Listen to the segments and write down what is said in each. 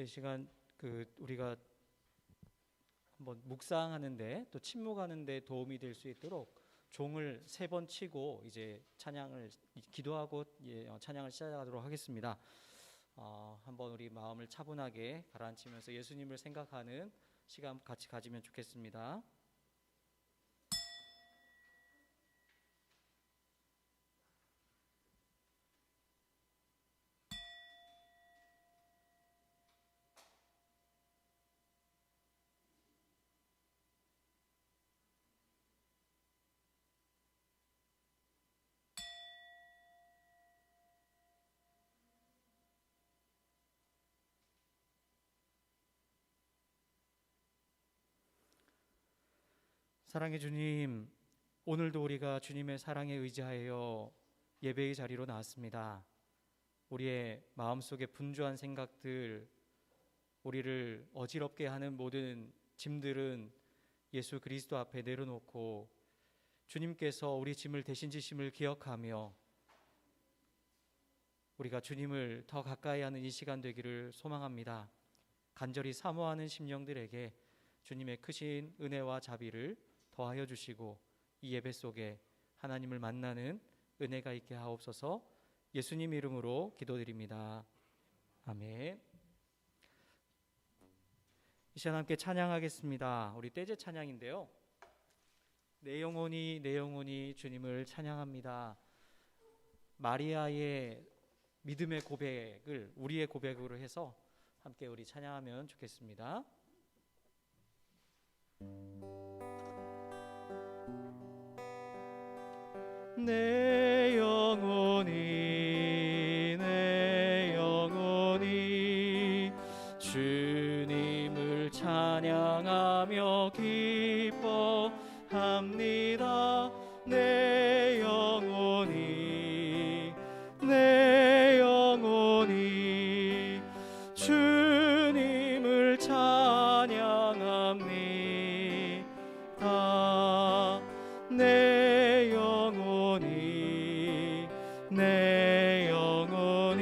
이 시간 우리가 한번 묵상하는데 또 침묵하는데 도움이 될 수 있도록 종을 3번 치고 이제 찬양을 기도하고 찬양을 시작하도록 하겠습니다. 한번 우리 마음을 차분하게 가라앉히면서 예수님을 생각하는 시간 같이 가지면 좋겠습니다. 사랑의 주님, 오늘도 우리가 주님의 사랑에 의지하여 예배의 자리로 나왔습니다. 우리의 마음속에 분주한 생각들, 우리를 어지럽게 하는 모든 짐들은 예수 그리스도 앞에 내려놓고 주님께서 우리 짐을 대신 지심을 기억하며 우리가 주님을 더 가까이 하는 이 시간 되기를 소망합니다. 간절히 사모하는 심령들에게 주님의 크신 은혜와 자비를 더하여 주시고 이 예배 속에 하나님을 만나는 은혜가 있게 하옵소서. 예수님 이름으로 기도드립니다. 아멘. 이 시간 함께 찬양하겠습니다. 우리 떼제 찬양인데요, 내 영혼이 주님을 찬양합니다. 마리아의 믿음의 고백을 우리의 고백으로 해서 함께 우리 찬양하면 좋겠습니다. 내 영혼이 주님을 찬양하며 기뻐합니다. 내 영혼이 주님을 찬양합니다. 내 영혼이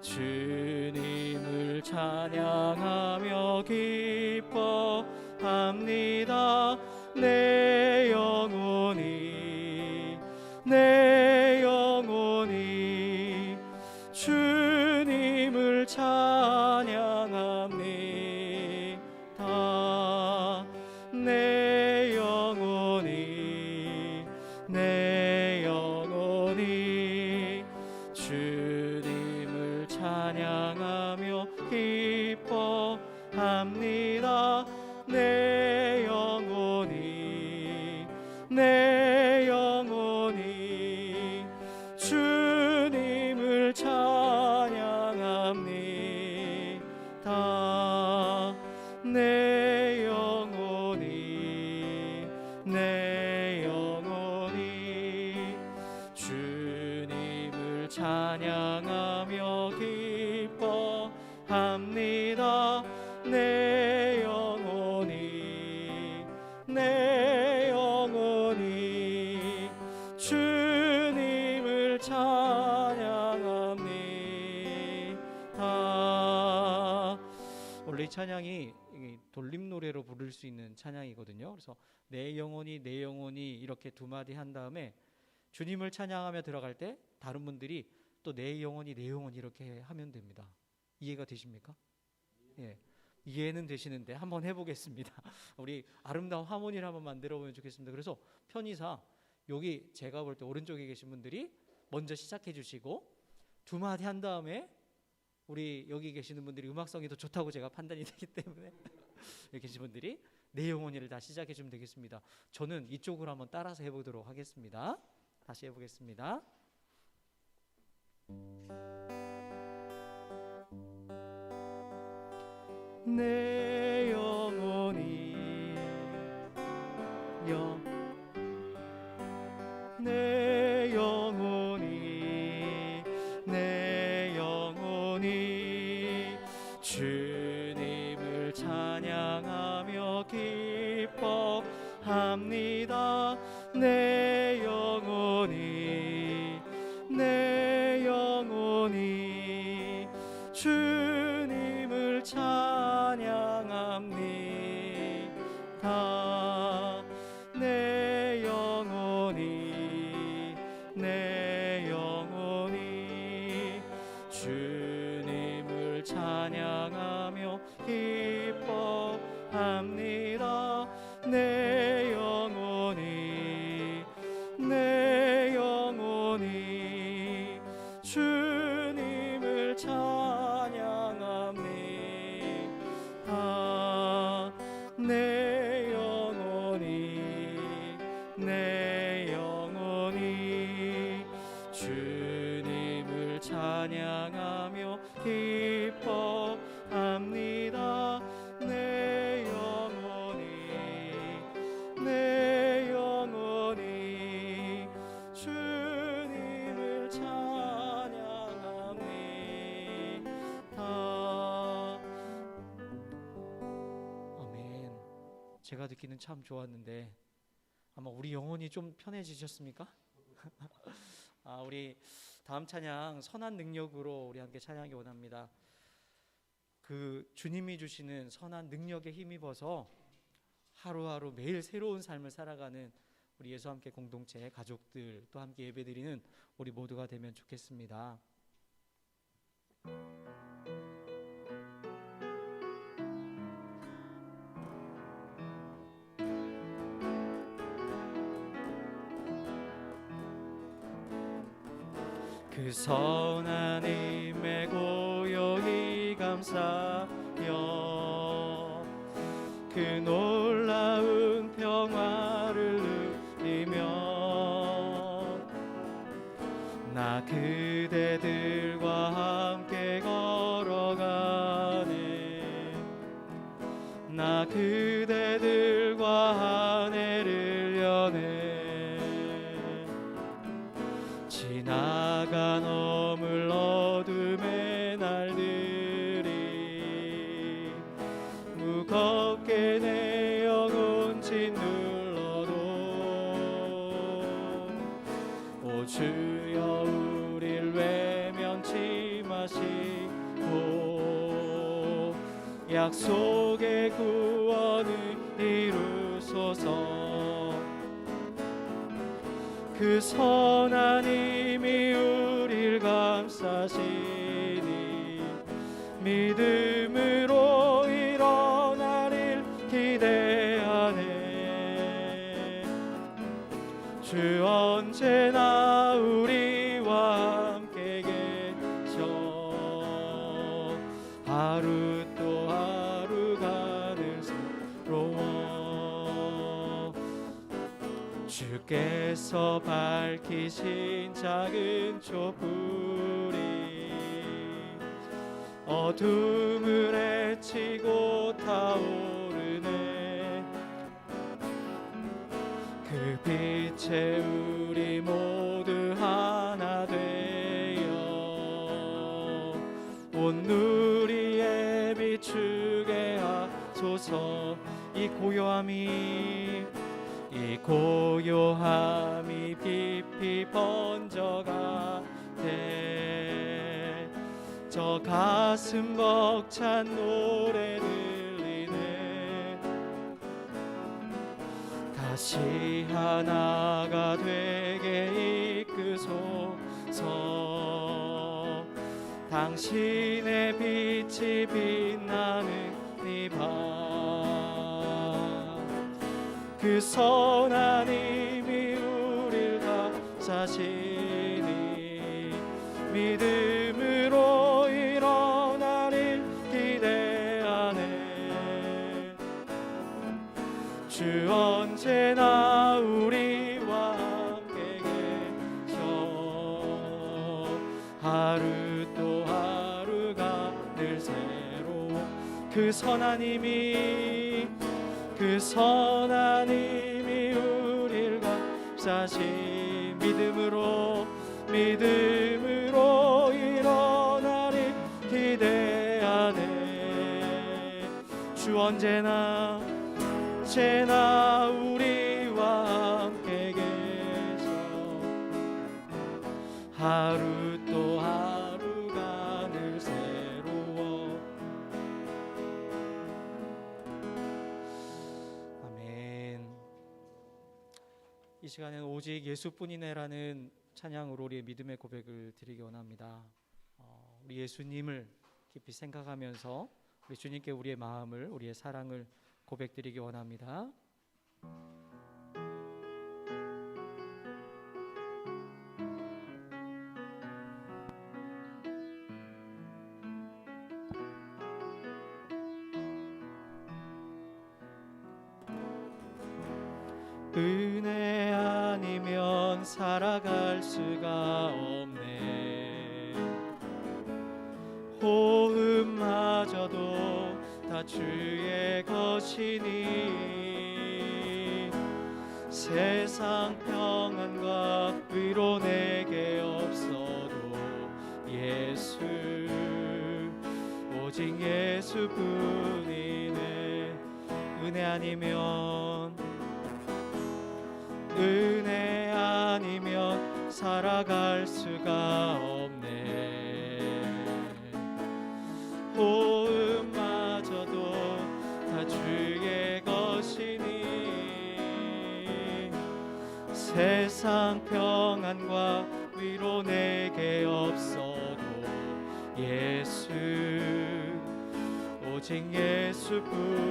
주님을 찬양하며 기뻐합니다. 내 영혼이 주님을 찬양합니다. 내 영혼이 주님을 찬양하며 기뻐합니다. 내 영혼이 주님을 찬양합니다. 내 영혼이 주님을 찬양하며 기뻐합니다. 내 영혼이 주님을 찬양합니다. 원래 이 찬양이 돌림 노래로 부를 수 있는 찬양이거든요. 그래서 내 영혼이 이렇게 두 마디 한 다음에 주님을 찬양하며 들어갈 때 다른 분들이 또 내 영혼이 이렇게 하면 됩니다. 이해가 되십니까? 예, 이해는 되시는데 한번 해보겠습니다. 우리 아름다운 하모니를 한번 만들어 보면 좋겠습니다. 그래서 편의상 여기 제가 볼 때 오른쪽에 계신 분들이 먼저 시작해 주시고 두 마디 한 다음에 우리 여기 계시는 분들이 음악성이 더 좋다고 제가 판단이 되기 때문에 여기 계신 분들이 내 영혼이를 다 시작해 주면 되겠습니다. 저는 이쪽으로 한번 따라서 해보도록 하겠습니다. 다시 해보겠습니다. 내 영혼이 주님을 찬양하며 기뻐합니다. 내 영혼이 주님 다 내 영혼이 주님을 찬양하며 기뻐합니다. 내 영혼이 주님을 찬양합니다. 내 영혼이 주님을 찬양하며 기뻐합니다. 내 영혼이 주님을 찬양합니다. 아멘. 제가 듣기는 참 좋았는데 아마 우리 영혼이 좀 편해지셨습니까? 우리 다음 찬양 선한 능력으로 우리 함께 찬양하기 원합니다. 그 주님이 주시는 선한 능력에 힘입어서 하루하루 매일 새로운 삶을 살아가는 우리 예수 함께 공동체 가족들 또 함께 예배드리는 우리 모두가 되면 좋겠습니다. 그 선한 힘에 고요히 감사여 그 놀라운 평화를 누리며 나 그대들과 함께 걸어가네. 나 그대들과 한 해를 여네. 지나간 어물 어둠의 날들이 무겁게 내 영혼 짓눌러도 오 주여 우릴 외면치 마시고 약속의 구원을 이루소서. 그 선한 힘이 우릴 감싸시니 믿음으로 일어나릴 기대하네. 주 언제나 우리와 함께 계셔. 하루 또 하루가 늘 새로워. 주께서 밝히신 작은 촛불이 어둠을 헤치고 타오르네. 그 빛에 우리 모두 하나 되어 온 누리에 비추게 하소서. 이 고요함이 깊이 번져가네. 저 가슴 벅찬 노래 들리네. 다시 하나가 되게 이끄소서. 당신의 빛이 빛나는 이 밤 그 선한 힘이 우릴 감싸시니 믿음으로 일어나릴 기대하네. 주 언제나 우리와 함께 계셔. 하루 또 하루가 늘 새로워. 그 선한 힘이 우릴 감싸시 믿음으로 일어나리 기대하네. 주 언제나 우리와 함께 계셔. 하루 또 하루가 늘 새로워. 아멘. 이 시간에는 오직 예수뿐이네라는 찬양으로 우리의 믿음의 고백을 드리기 원합니다. 우리 예수님을 깊이 생각하면서 우리 주님께 우리의 마음을, 우리의 사랑을 고백드리기 원합니다. 은혜 아니면 살아갈 수가 없네. 호흡마저도 다 주의 것이니 세상 평안과 위로 내게 없어도 예수, 오직 예수뿐이네. 은혜 아니면 살아갈 수가 없네. 호흡마저도 다 주의 것이니 세상 평안과 위로 내게 없어도 예수, 오직 예수뿐이네.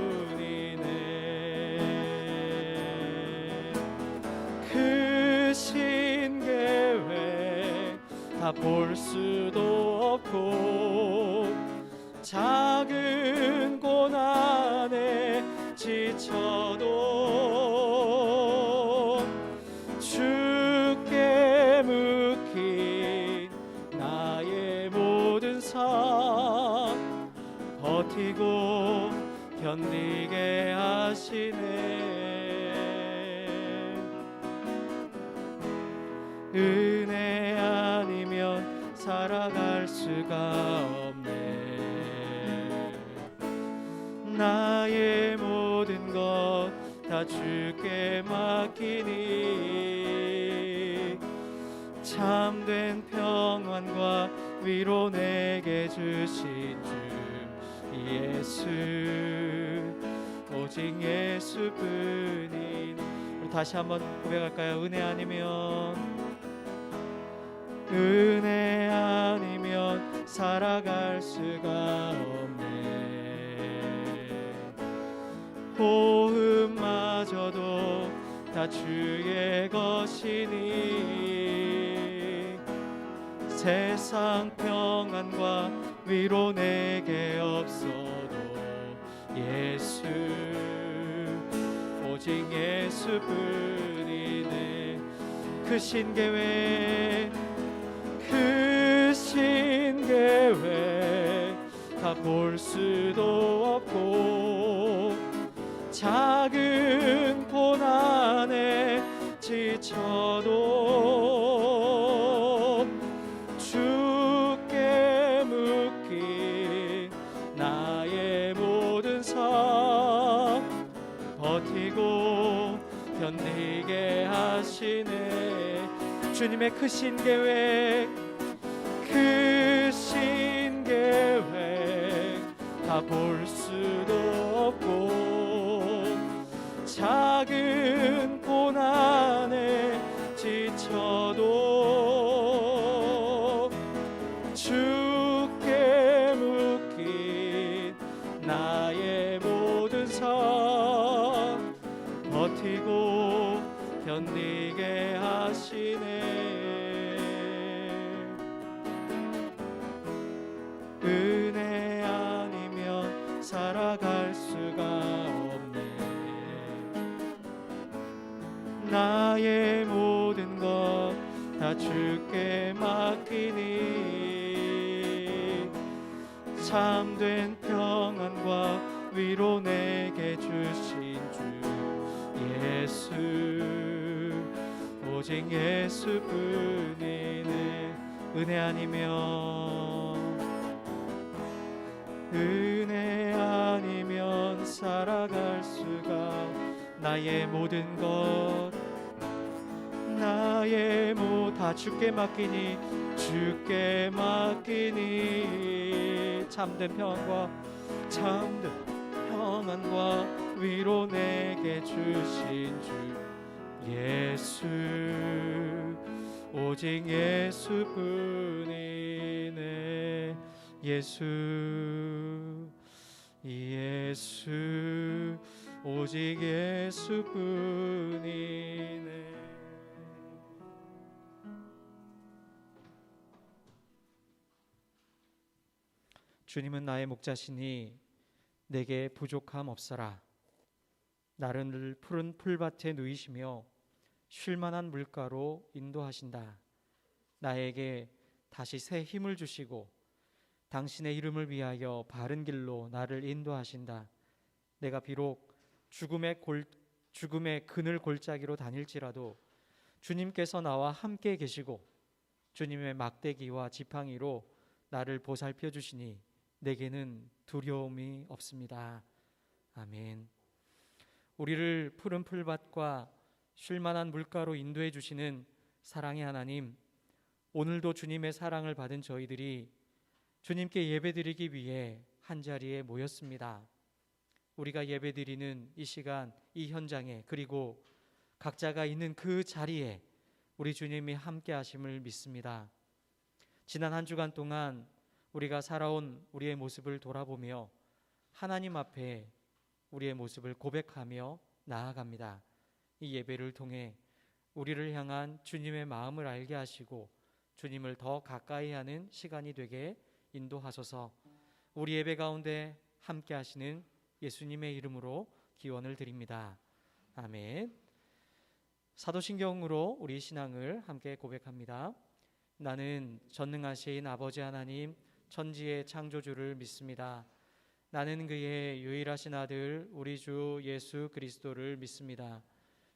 크신 계획 다 볼 수도 없고 작은 고난에 지쳐도 주께 묶인 나의 모든 삶 버티고 견디게 하시네. 은혜 아니면 살아갈 수가 없네. 나의 모든 것 다 주께 맡기니 참된 평안과 위로 내게 주신 주 예수, 오직 예수뿐이니. 우리 다시 한번 고백할까요? 은혜 아니면 살아갈 수가 없네. 호흡마저도 다 주의 것이니 세상 평안과 위로 내게 없어도 예수, 오직 예수뿐이네. 크신 계획 다 볼 수도 없고 작은 고난에 지쳐도 주께 묶인 나의 모든 삶 버티고 견디게 하시네. 주님의 크신 계획 다 볼 수도 없고 작은 고난에 지쳐도 주께 묶인 나의 모든 삶 버티고 견디게 하시네. 은혜 아니면 살아갈 수가 없네. 나의 모든 것 다 주께 맡기니 참된 평안과 위로 내게 주신 주 예수, 오직 예수뿐이네. 은혜 아니면 살아갈 수가. 나의 모든 것 다 주께 맡기니 참된 평안과 위로 내게 주신 주 예수 오직 예수뿐이네. 예수 오직 예수뿐이네. 주님은 나의 목자시니 내게 부족함 없어라. 나를 늘 푸른 풀밭에 누이시며 쉴만한 물가로 인도하신다. 나에게 다시 새 힘을 주시고 당신의 이름을 위하여 바른 길로 나를 인도하신다. 내가 비록 죽음의 그늘 골짜기로 다닐지라도 주님께서 나와 함께 계시고 주님의 막대기와 지팡이로 나를 보살펴 주시니 내게는 두려움이 없습니다. 아멘. 우리를 푸른 풀밭과 쉴만한 물가로 인도해 주시는 사랑의 하나님, 오늘도 주님의 사랑을 받은 저희들이 주님께 예배드리기 위해 한자리에 모였습니다. 우리가 예배드리는 이 시간, 이 현장에, 그리고 각자가 있는 그 자리에 우리 주님이 함께 하심을 믿습니다. 지난 한 주간 동안 우리가 살아온 우리의 모습을 돌아보며 하나님 앞에 우리의 모습을 고백하며 나아갑니다. 이 예배를 통해 우리를 향한 주님의 마음을 알게 하시고 주님을 더 가까이 하는 시간이 되게 인도하소서. 우리 예배 가운데 함께 하시는 예수님의 이름으로 기원을 드립니다. 아멘. 사도신경으로 우리 신앙을 함께 고백합니다. 나는 전능하신 아버지 하나님 천지의 창조주를 믿습니다. 나는 그의 유일하신 아들 우리 주 예수 그리스도를 믿습니다.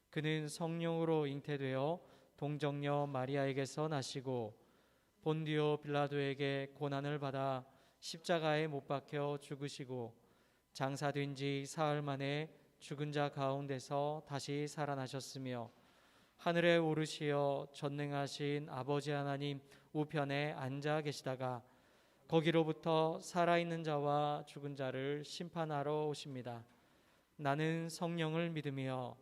그는 성령으로 잉태되어 동정녀 마리아에게서 나시고 본디오 빌라도에게 고난을 받아 십자가에 못 박혀 죽으시고 장사된 지 사흘 만에 죽은 자 가운데서 다시 살아나셨으며 하늘에 오르시어 전능하신 아버지 하나님 우편에 앉아 계시다가 거기로부터 살아있는 자와 죽은 자를 심판하러 오십니다. 나는 성령을 믿으며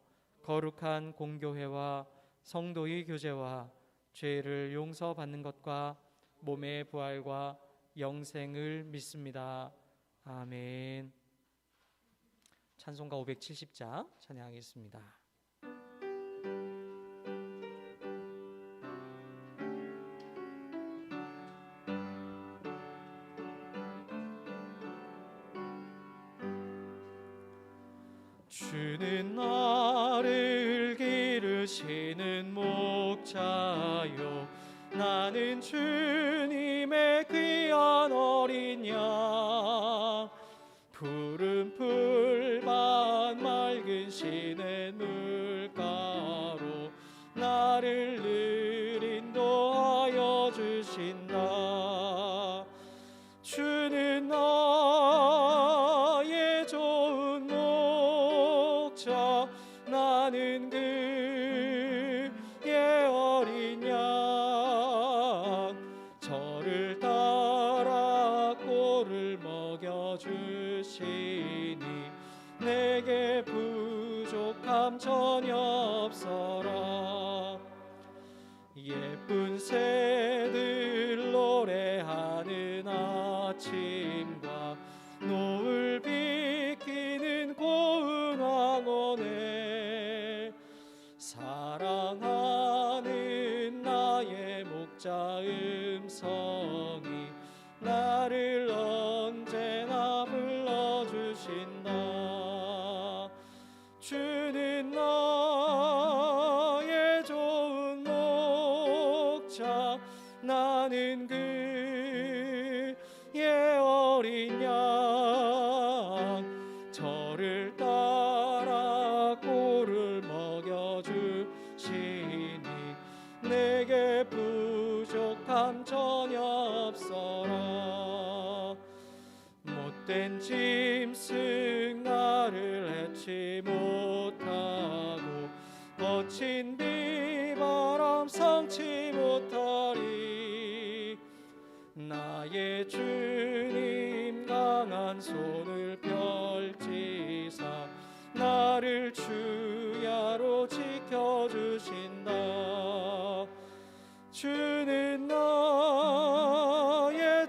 거룩한 공교회와 성도의 교제와 죄를 용서받는 것과 몸의 부활과 영생을 믿습니다. 아멘. 찬송가 570자 찬양하겠습니다. 주는 나를 기르시는 목자요 나는 주님의 귀한 어린 양 푸른 풀밭 맑은 시냇 물가로 나를 늘 인도하여 주신다. 주는 나의 좋은 목자 나는 그의 어린 양 저를 따라 꼴을 먹여주시니 내게 부족함 전혀 없어라. 예쁜 새들 노래하는 아침과 노을 비키는 고운 황혼에 사랑하는 나의 목자 음성이 나를 언제나 불러주신다. 주는 나의 좋은 목자 나는 그의 어린 양 저를 따라 꼴을 먹여주시니 내게 부족함 전혀 없어라. 못된 짐승 나를 해치 못하고 거친 비바람 상치 못하리. 나의 주님 강한 손을 펼치사 나를 주야로 지켜주 주신다. 주는 나의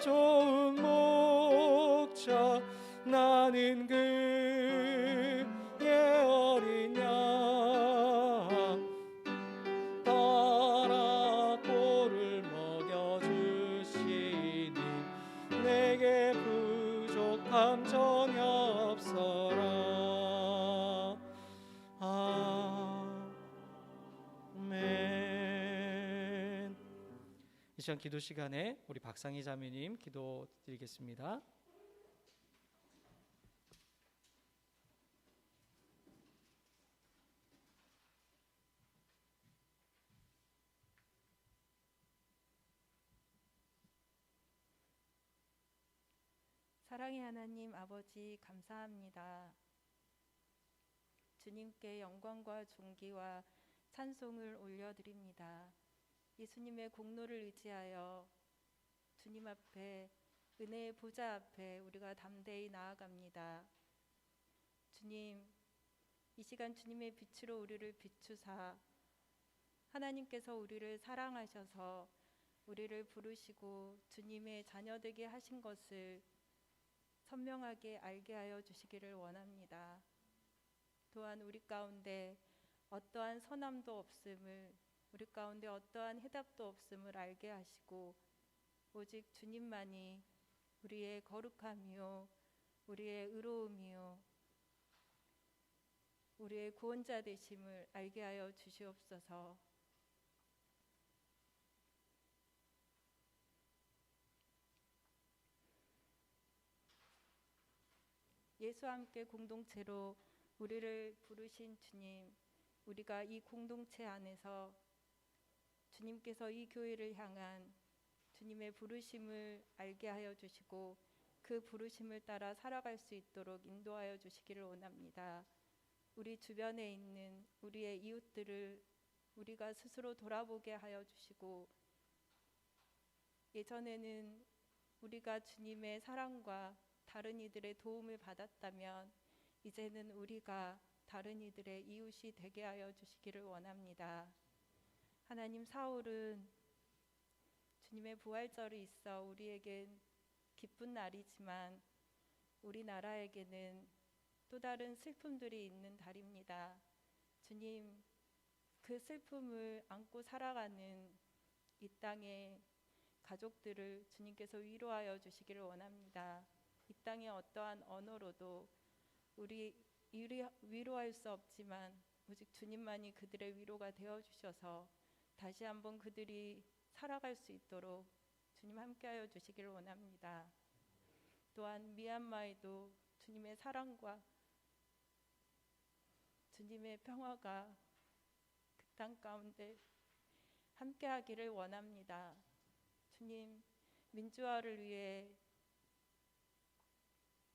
좋은 목자, 나는 그의 어린 양. 따라 꼴을 먹여주시니 내게 부족함 전혀 없어라. 아멘. 이 시간 기도 시간에 우리 박상희 자매님 기도 드리겠습니다. 사랑의 하나님 아버지, 감사합니다. 주님께 영광과 존귀와 찬송을 올려드립니다. 예수님의 공로를 의지하여 주님 앞에, 은혜의 보좌 앞에 우리가 담대히 나아갑니다. 주님, 이 시간 주님의 빛으로 우리를 비추사 하나님께서 우리를 사랑하셔서 우리를 부르시고 주님의 자녀되게 하신 것을 선명하게 알게 하여 주시기를 원합니다. 또한 우리 가운데 어떠한 선함도 없음을, 우리 가운데 어떠한 해답도 없음을 알게 하시고 오직 주님만이 우리의 거룩함이요, 우리의 의로움이요, 우리의 구원자 되심을 알게 하여 주시옵소서. 예수와 함께 공동체로 우리를 부르신 주님, 우리가 이 공동체 안에서 주님께서 이 교회를 향한 주님의 부르심을 알게 하여 주시고 그 부르심을 따라 살아갈 수 있도록 인도하여 주시기를 원합니다. 우리 주변에 있는 우리의 이웃들을 우리가 스스로 돌아보게 하여 주시고, 예전에는 우리가 주님의 사랑과 다른 이들의 도움을 받았다면 이제는 우리가 다른 이들의 이웃이 되게 하여 주시기를 원합니다. 하나님, 사울은 주님의 부활절이 있어 우리에겐 기쁜 날이지만 우리나라에게는 또 다른 슬픔들이 있는 달입니다. 주님, 그 슬픔을 안고 살아가는 이 땅의 가족들을 주님께서 위로하여 주시기를 원합니다. 이 땅의 어떠한 언어로도 우리 위로할 수 없지만 오직 주님만이 그들의 위로가 되어 주셔서 다시 한번 그들이 살아갈 수 있도록 주님 함께하여 주시기를 원합니다. 또한 미얀마에도 주님의 사랑과 주님의 평화가 그 땅 가운데 함께하기를 원합니다. 주님, 민주화를 위해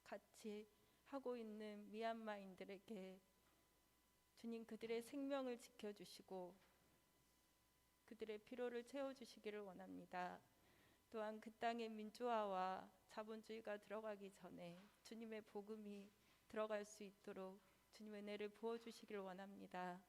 같이 하고 있는 미얀마인들에게 주님, 그들의 생명을 지켜주시고 그들의 피로를 채워주시기를 원합니다. 또한 그 땅의 민주화와 자본주의가 들어가기 전에 주님의 복음이 들어갈 수 있도록 주님의 은혜를 부어주시기를 원합니다.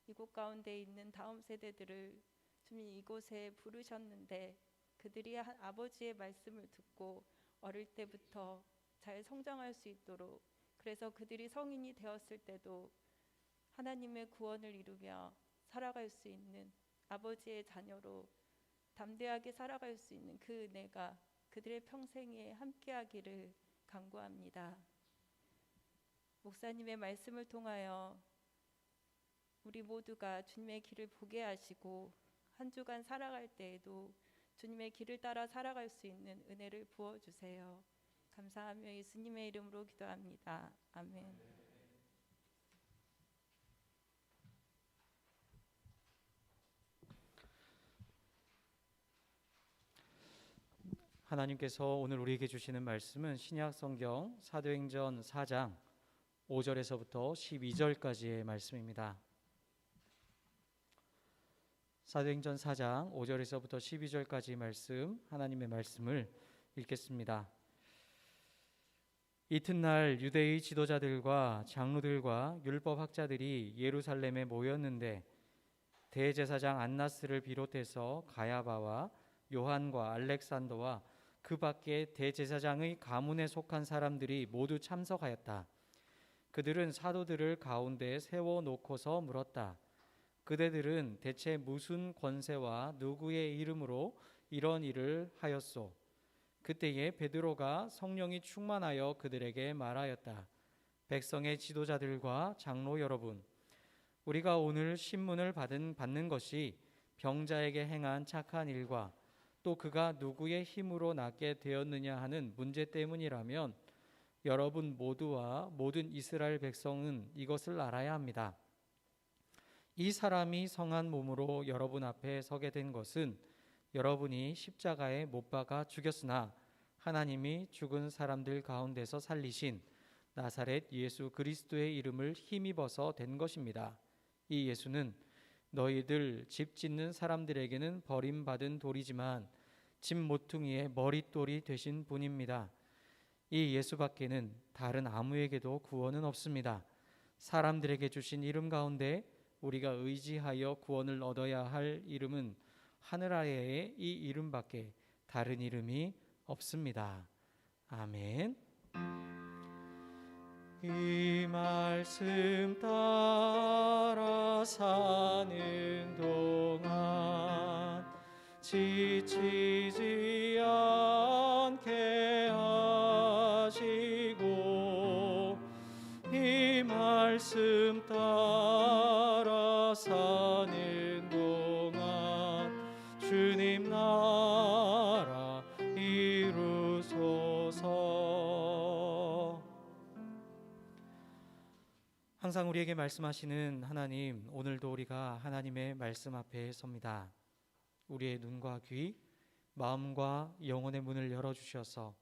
이곳 가운데 있는 다음 세대들을 주님 이곳에 부르셨는데 그들이 아버지의 말씀을 듣고 어릴 때부터 잘 성장할 수 있도록, 그래서 그들이 성인이 되었을 때도 하나님의 구원을 이루며 살아갈 수 있는 아버지의 자녀로 담대하게 살아갈 수 있는 그 은혜가 그들의 평생에 함께하기를 간구합니다. 목사님의 말씀을 통하여 우리 모두가 주님의 길을 보게 하시고 한 주간 살아갈 때에도 주님의 길을 따라 살아갈 수 있는 은혜를 부어주세요. 감사하며 예수님의 이름으로 기도합니다. 아멘. 하나님께서 오늘 우리에게 주시는 말씀은 신약 성경 사도행전 4장 5절에서부터 12절까지의 말씀입니다. 사도행전 4장 5절에서부터 12절까지 말씀, 하나님의 말씀을 읽겠습니다. 이튿날 유대의 지도자들과 장로들과 율법학자들이 예루살렘에 모였는데 대제사장 안나스를 비롯해서 가야바와 요한과 알렉산더와 그 밖에 대제사장의 가문에 속한 사람들이 모두 참석하였다. 그들은 사도들을 가운데 세워놓고서 물었다. 그대들은 대체 무슨 권세와 누구의 이름으로 이런 일을 하였소? 그때에 베드로가 성령이 충만하여 그들에게 말하였다. 백성의 지도자들과 장로 여러분, 우리가 오늘 신문을 받는 것이 병자에게 행한 착한 일과 또 그가 누구의 힘으로 낫게 되었느냐 하는 문제 때문이라면 여러분 모두와 모든 이스라엘 백성은 이것을 알아야 합니다. 이 사람이 성한 몸으로 여러분 앞에 서게 된 것은 여러분이 십자가에 못 박아 죽였으나 하나님이 죽은 사람들 가운데서 살리신 나사렛 예수 그리스도의 이름을 힘입어서 된 것입니다. 이 예수는 너희들 집 짓는 사람들에게는 버림받은 돌이지만 집 모퉁이의 머릿돌이 되신 분입니다. 이 예수밖에는 다른 아무에게도 구원은 없습니다. 사람들에게 주신 이름 가운데 우리가 의지하여 구원을 얻어야 할 이름은 하늘 아래에 이 이름밖에 다른 이름이 없습니다. 아멘. 이 말씀 따라 사는 동안 지치지 않게 하시고 이 말씀 따라 사는 동안 주님 나라 이루소서. 항상 우리에게 말씀하시는 하나님, 오늘도 우리가 하나님의 말씀 앞에 섭니다. 우리의 눈과 귀, 마음과 영혼의 문을 열어주셔서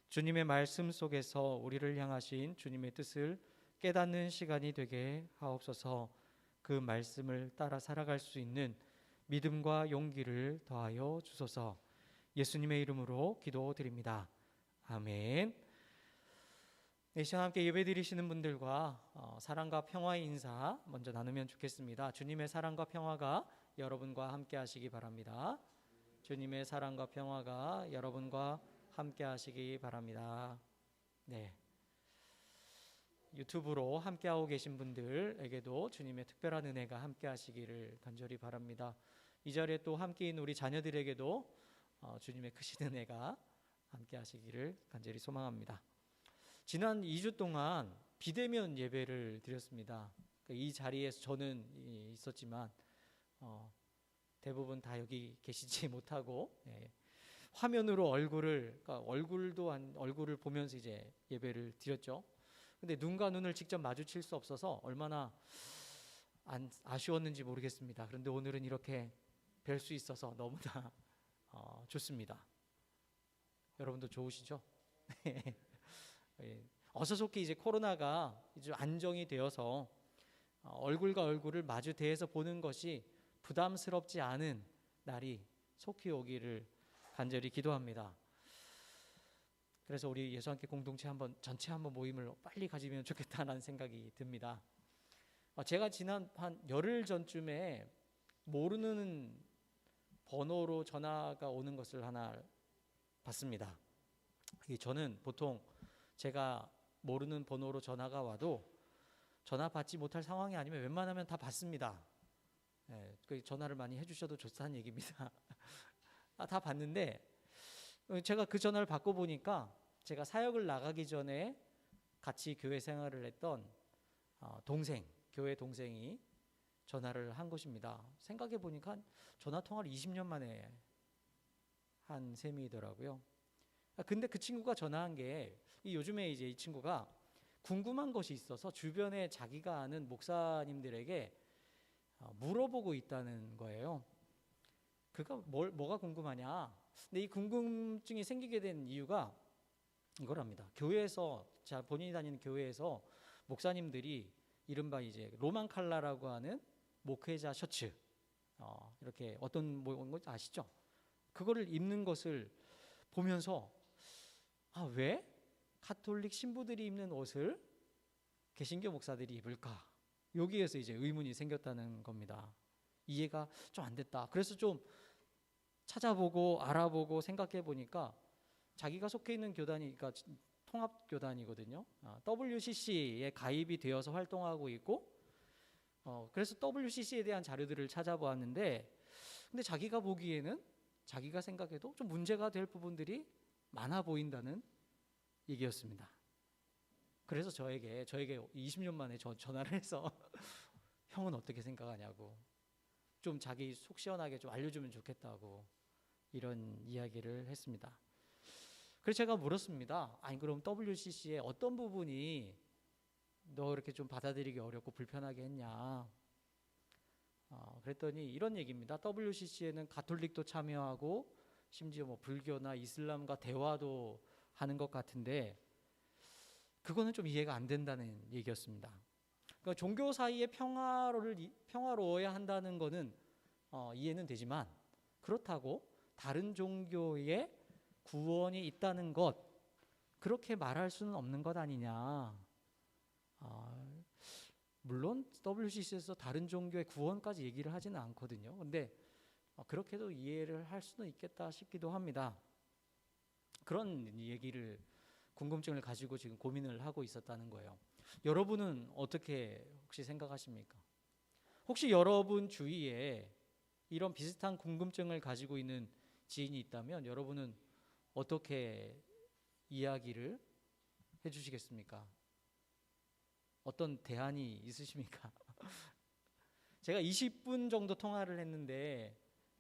주님의 말씀 속에서 우리를 향하신 주님의 뜻을 깨닫는 시간이 되게 하옵소서. 그 말씀을 따라 살아갈 수 있는 믿음과 용기를 더하여 주소서. 예수님의 이름으로 기도드립니다. 아멘. 이 시간 함께 예배드리시는 분들과 사랑과 평화의 인사 먼저 나누면 좋겠습니다. 주님의 사랑과 평화가 여러분과 함께 하시기 바랍니다. 주님의 사랑과 평화가 여러분과 함께 하시기 바랍니다. 네. 유튜브로 함께하고 계신 분들에게도 주님의 특별한 은혜가 함께 하시기를 간절히 바랍니다. 이 자리에 또 함께인 우리 자녀들에게도 주님의 크신 은혜가 함께 하시기를 간절히 소망합니다. 지난 2주 동안 비대면 예배를 드렸습니다. 이 자리에서 저는 있었지만 대부분 다 여기 계시지 못하고 화면으로 얼굴을 보면서 이제 예배를 드렸죠. 근데 눈과 눈을 직접 마주칠 수 없어서 얼마나 아쉬웠는지 모르겠습니다. 그런데 오늘은 이렇게 뵐 수 있어서 너무나 좋습니다. 여러분도 좋으시죠? 어서속히 이제 코로나가 이제 안정이 되어서 얼굴과 얼굴을 마주 대해서 보는 것이 부담스럽지 않은 날이 속히 오기를 간절히 기도합니다. 그래서 우리 예수함께 공동체 전체 한번 모임을 빨리 가지면 좋겠다는 생각이 듭니다. 제가 지난 한 열흘 전쯤에 모르는 번호로 전화가 오는 것을 하나 봤습니다. 저는 보통 제가 모르는 번호로 전화가 와도 전화 받지 못할 상황이 아니면 웬만하면 다 받습니다. 전화를 많이 해주셔도 좋다는 얘기입니다. 다 받는데 제가 그 전화를 받고 보니까 제가 사역을 나가기 전에 같이 교회 생활을 했던 교회 동생이 전화를 한 것입니다. 생각해 보니까 전화 통화를 20년 만에 한 셈이더라고요. 근데 그 친구가 전화한 게 요즘에 이제 이 친구가 궁금한 것이 있어서 주변에 자기가 아는 목사님들에게 물어보고 있다는 거예요. 그가 뭐가 궁금하냐? 근데 이 궁금증이 생기게 된 이유가 이거랍니다. 본인이 다니는 교회에서 목사님들이 이른바 이제 로만 칼라라고 하는 목회자 셔츠, 이렇게 어떤 거 아시죠? 그거를 입는 것을 보면서 왜 가톨릭 신부들이 입는 옷을 개신교 목사들이 입을까? 여기에서 이제 의문이 생겼다는 겁니다. 이해가 좀 안 됐다. 그래서 좀 찾아보고 알아보고 생각해 보니까 자기가 속해 있는 교단이 그러니까 통합교단이거든요. WCC에 가입이 되어서 활동하고 있고 그래서 WCC에 대한 자료들을 찾아보았는데 근데 자기가 보기에는 자기가 생각해도 좀 문제가 될 부분들이 많아 보인다는 얘기였습니다. 그래서 저에게 20년 만에 전화를 해서 형은 어떻게 생각하냐고 좀 자기 속 시원하게 좀 알려주면 좋겠다고 이런 이야기를 했습니다. 그래서 제가 물었습니다. 아니 그럼 WCC의 어떤 부분이 너 이렇게 좀 받아들이기 어렵고 불편하게 했냐? 그랬더니 이런 얘기입니다. WCC에는 가톨릭도 참여하고 심지어 뭐 불교나 이슬람과 대화도 하는 것 같은데 그거는 좀 이해가 안 된다는 얘기였습니다. 그러니까 종교 사이의 평화로워야 한다는 거는 이해는 되지만 그렇다고 다른 종교의 구원이 있다는 것 그렇게 말할 수는 없는 것 아니냐. 물론 WCC에서 다른 종교의 구원까지 얘기를 하지는 않거든요. 근데 그렇게도 이해를 할 수는 있겠다 싶기도 합니다. 그런 얘기를 궁금증을 가지고 지금 고민을 하고 있었다는 거예요. 여러분은 어떻게 혹시 생각하십니까? 혹시 여러분 주위에 이런 비슷한 궁금증을 가지고 있는 지인이 있다면 여러분은 어떻게 이야기를 해주시겠습니까? 어떤 대안이 있으십니까? 제가 20분 정도 통화를 했는데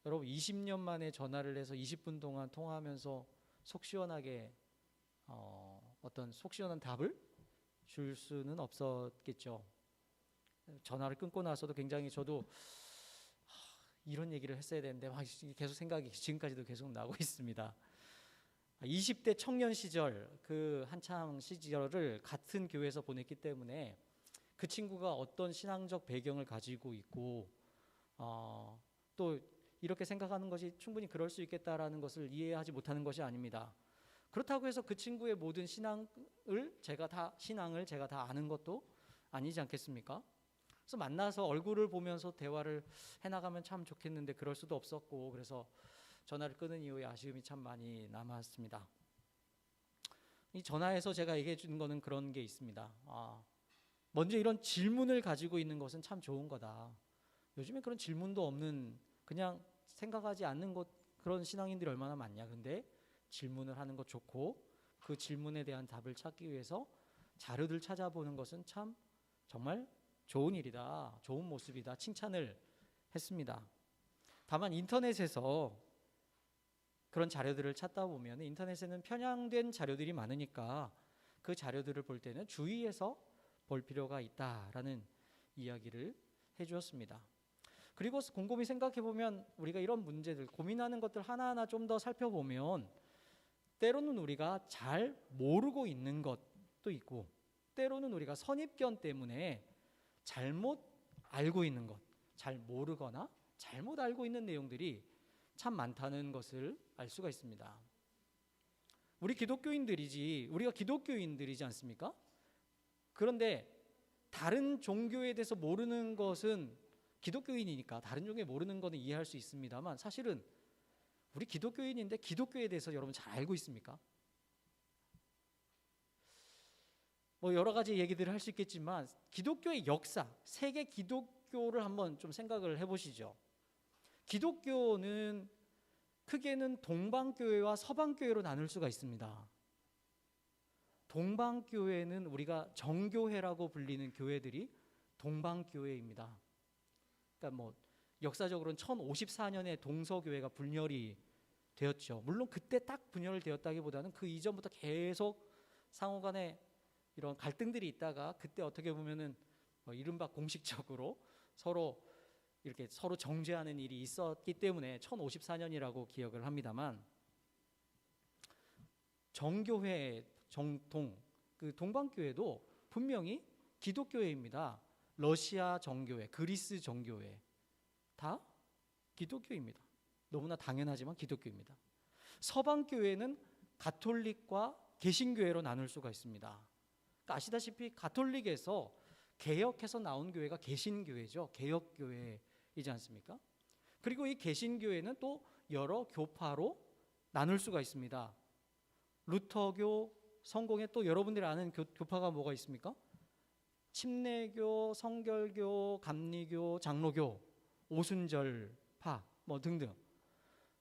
여러분 20년 만에 전화를 해서 20분 동안 통화하면서 속 시원하게 어떤 속 시원한 답을 줄 수는 없었겠죠. 전화를 끊고 나서도 굉장히 저도 이런 얘기를 했어야 되는데 계속 생각이 지금까지도 계속 나고 있습니다. 20대 청년 시절 그 한창 시절을 같은 교회에서 보냈기 때문에 그 친구가 어떤 신앙적 배경을 가지고 있고 또 이렇게 생각하는 것이 충분히 그럴 수 있겠다라는 것을 이해하지 못하는 것이 아닙니다. 그렇다고 해서 그 친구의 모든 신앙을 제가 다 아는 것도 아니지 않겠습니까? 그래서 만나서 얼굴을 보면서 대화를 해나가면 참 좋겠는데 그럴 수도 없었고 그래서 전화를 끊은 이후에 아쉬움이 참 많이 남았습니다. 이 전화에서 제가 얘기해 주는 거는 그런 게 있습니다. 먼저 이런 질문을 가지고 있는 것은 참 좋은 거다. 요즘에 그런 질문도 없는 그냥 생각하지 않는 것 그런 신앙인들이 얼마나 많냐. 근데 질문을 하는 것 좋고 그 질문에 대한 답을 찾기 위해서 자료들 찾아보는 것은 참 정말 좋은 일이다. 좋은 모습이다. 칭찬을 했습니다. 다만 인터넷에서 그런 자료들을 찾다 보면 인터넷에는 편향된 자료들이 많으니까 그 자료들을 볼 때는 주의해서 볼 필요가 있다라는 이야기를 해주었습니다. 그리고 곰곰이 생각해 보면 우리가 이런 문제들 고민하는 것들 하나하나 좀 더 살펴보면 때로는 우리가 잘 모르고 있는 것도 있고 때로는 우리가 선입견 때문에 잘못 알고 있는 것, 잘 모르거나 잘못 알고 있는 내용들이 참 많다는 것을 알 수가 있습니다. 우리가 기독교인들이지 않습니까? 그런데 다른 종교에 대해서 모르는 것은 기독교인이니까 다른 종교에 모르는 것은 이해할 수 있습니다만 사실은 우리 기독교인인데 기독교에 대해서 여러분 잘 알고 있습니까? 뭐 여러 가지 얘기들을 할 수 있겠지만 기독교의 역사, 세계 기독교를 한번 좀 생각을 해보시죠. 기독교는 크게는 동방교회와 서방교회로 나눌 수가 있습니다. 동방교회는 우리가 정교회라고 불리는 교회들이 동방교회입니다. 그러니까 뭐 역사적으로는 1054년에 동서교회가 분열이 되었죠. 물론 그때 딱 분열되었다기보다는 그 이전부터 계속 상호간에 이런 갈등들이 있다가 그때 어떻게 보면은 이른바 공식적으로 서로 정죄하는 일이 있었기 때문에 1054년이라고 기억을 합니다만 정교회 정통 그 동방교회도 분명히 기독교회입니다. 러시아 정교회, 그리스 정교회 다 기독교입니다. 너무나 당연하지만 기독교입니다. 서방교회는 가톨릭과 개신교회로 나눌 수가 있습니다. 그러니까 아시다시피 가톨릭에서 개혁해서 나온 교회가 개신교회죠. 개혁교회에 교파이지 않습니까? 그리고 이 개신교회는 또 여러 교파로 나눌 수가 있습니다. 루터교, 성공회, 또 여러분들이 아는 교파가 뭐가 있습니까? 침례교, 성결교, 감리교, 장로교, 오순절파 뭐 등등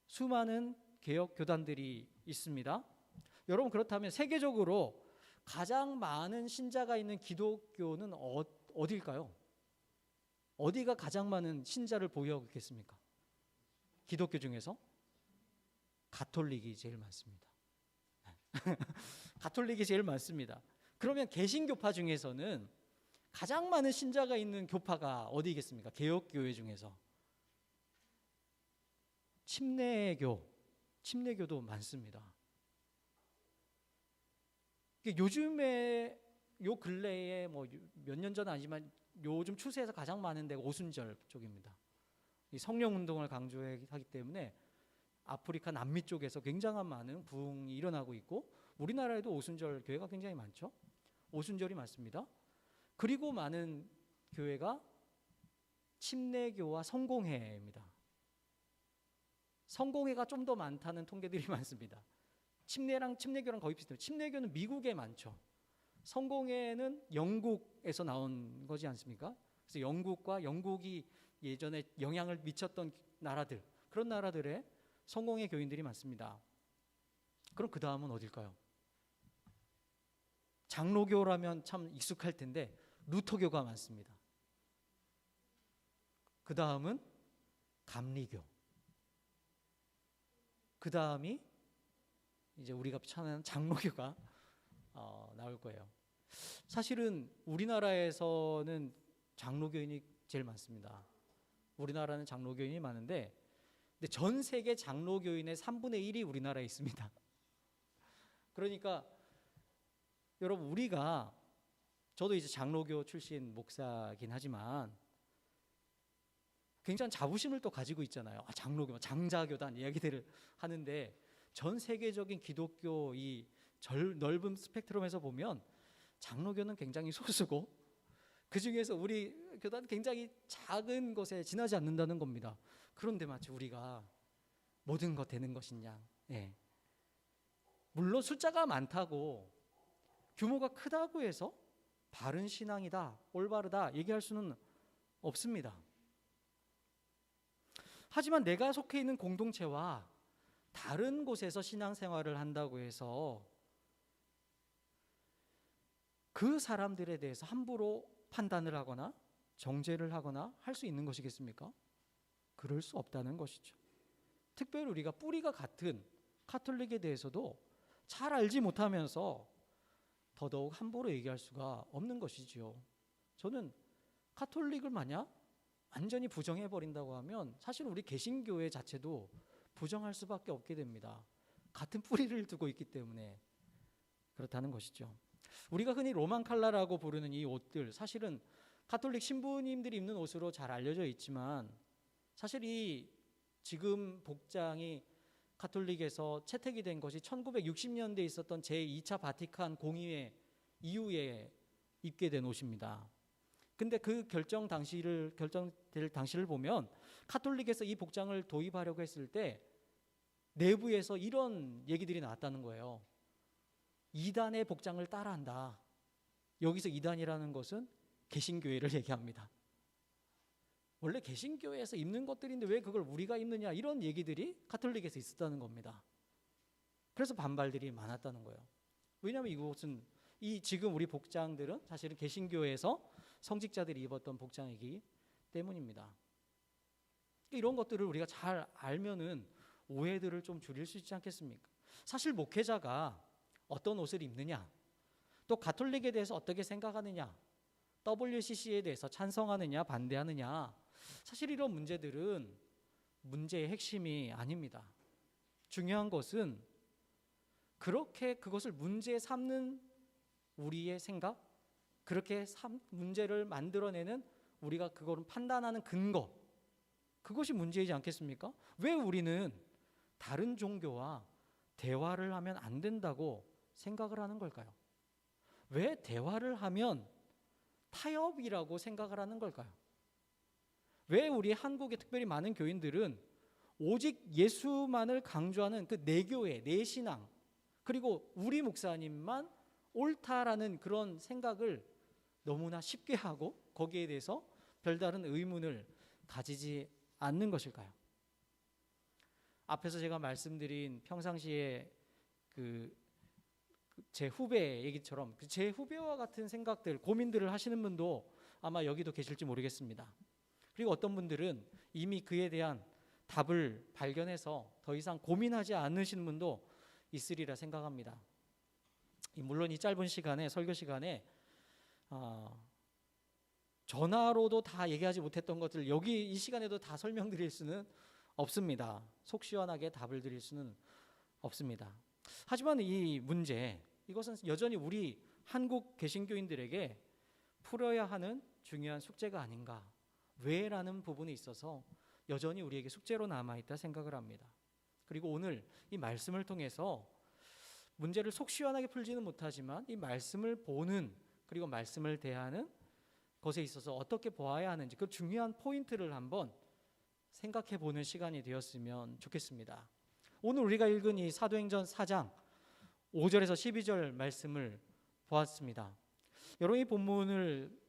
수많은 개혁 교단들이 있습니다. 여러분, 그렇다면 세계적으로 가장 많은 신자가 있는 기독교는 어디일까요? 어디가 가장 많은 신자를 보유하고 있겠습니까? 기독교 중에서 가톨릭이 제일 많습니다. 가톨릭이 제일 많습니다. 그러면 개신교파 중에서는 가장 많은 신자가 있는 교파가 어디겠습니까? 개혁교회 중에서 침례교도 많습니다. 요즘에 요 근래에 뭐 몇 년 전은 아니지만 요즘 추세에서 가장 많은 데가 오순절 쪽입니다. 이 성령 운동을 강조하기 때문에 아프리카 남미 쪽에서 굉장한 많은 부흥이 일어나고 있고, 우리나라에도 오순절 교회가 굉장히 많죠. 오순절이 많습니다. 그리고 많은 교회가 침례교와 성공회입니다. 성공회가 좀 더 많다는 통계들이 많습니다. 침례교랑 거의 비슷해요. 침례교는 미국에 많죠. 성공회는 영국에서 나온 거지 않습니까? 그래서 영국이 예전에 영향을 미쳤던 나라들, 그런 나라들의 성공회 교인들이 많습니다. 그럼 그 다음은 어딜까요? 장로교라면 참 익숙할 텐데 루터교가 많습니다. 그 다음은 감리교. 그 다음이 이제 우리가 찾는 장로교가 나올 거예요. 사실은 우리나라에서는 장로교인이 제일 많습니다. 우리나라는 장로교인이 많은데, 근데 전 세계 장로교인의 3분의 1이 우리나라에 있습니다. 그러니까 여러분, 저도 이제 장로교 출신 목사긴 하지만 굉장히 자부심을 또 가지고 있잖아요. 장로교, 장자교단 이야기들을 하는데, 전 세계적인 기독교 이 넓은 스펙트럼에서 보면 장로교는 굉장히 소수고, 그 중에서 우리 교단은 굉장히 작은 것에 지나지 않는다는 겁니다. 그런데 마치 우리가 모든 것 되는 것이냐. 예. 물론 숫자가 많다고, 규모가 크다고 해서 바른 신앙이다, 올바르다 얘기할 수는 없습니다. 하지만 내가 속해 있는 공동체와 다른 곳에서 신앙생활을 한다고 해서 그 사람들에 대해서 함부로 판단을 하거나 정죄를 하거나 할 수 있는 것이겠습니까? 그럴 수 없다는 것이죠. 특별히 우리가 뿌리가 같은 가톨릭에 대해서도 잘 알지 못하면서 더더욱 함부로 얘기할 수가 없는 것이지요. 저는 가톨릭을 만약 완전히 부정해버린다고 하면 사실 우리 개신교회 자체도 부정할 수밖에 없게 됩니다. 같은 뿌리를 두고 있기 때문에 그렇다는 것이죠. 우리가 흔히 로만 칼라라고 부르는 이 옷들, 사실은 가톨릭 신부님들이 입는 옷으로 잘 알려져 있지만, 사실 이 지금 복장이 가톨릭에서 채택이 된 것이 1960년대에 있었던 제2차 바티칸 공의회 이후에 입게 된 옷입니다. 근데 그 결정될 당시를 보면 가톨릭에서 이 복장을 도입하려고 했을 때 내부에서 이런 얘기들이 나왔다는 거예요. 이단의 복장을 따라한다. 여기서 이단이라는 것은 개신교회를 얘기합니다. 원래 개신교회에서 입는 것들인데 왜 그걸 우리가 입느냐, 이런 얘기들이 가톨릭에서 있었다는 겁니다. 그래서 반발들이 많았다는 거예요. 왜냐하면 이것은 지금 우리 복장들은 사실은 개신교회에서 성직자들이 입었던 복장이기 때문입니다. 이런 것들을 우리가 잘 알면은 오해들을 좀 줄일 수 있지 않겠습니까? 사실 목회자가 어떤 옷을 입느냐, 또 가톨릭에 대해서 어떻게 생각하느냐, WCC에 대해서 찬성하느냐 반대하느냐, 사실 이런 문제들은 문제의 핵심이 아닙니다. 중요한 것은 그렇게 그것을 문제 삼는 우리의 생각, 그렇게 문제를 만들어내는 우리가 그거를 판단하는 근거, 그것이 문제이지 않겠습니까? 왜 우리는 다른 종교와 대화를 하면 안 된다고 생각을 하는 걸까요? 왜 대화를 하면 타협이라고 생각을 하는 걸까요? 왜 우리 한국의 특별히 많은 교인들은 오직 예수만을 강조하는 그 내교회, 내신앙, 그리고 우리 목사님만 옳다라는 그런 생각을 너무나 쉽게 하고 거기에 대해서 별다른 의문을 가지지 않는 것일까요? 앞에서 제가 말씀드린 평상시에 제 후배 얘기처럼 제 후배와 같은 생각들, 고민들을 하시는 분도 아마 여기도 계실지 모르겠습니다. 그리고 어떤 분들은 이미 그에 대한 답을 발견해서 더 이상 고민하지 않으시는 분도 있으리라 생각합니다. 물론 이 짧은 시간에, 설교 시간에 전화로도 다 얘기하지 못했던 것들 여기 이 시간에도 다 설명드릴 수는 없습니다. 속 시원하게 답을 드릴 수는 없습니다. 하지만 이 문제, 이것은 여전히 우리 한국 개신교인들에게 풀어야 하는 중요한 숙제가 아닌가, 왜라는 부분에 있어서 여전히 우리에게 숙제로 남아있다 생각을 합니다. 그리고 오늘 이 말씀을 통해서 문제를 속 시원하게 풀지는 못하지만 이 말씀을 보는, 그리고 말씀을 대하는 것에 있어서 어떻게 보아야 하는지 그 중요한 포인트를 한번 생각해 보는 시간이 되었으면 좋겠습니다. 오늘 우리가 읽은 이 사도행전 4장 5절에서 12절 말씀을 보았습니다. 여러분, 이 본문을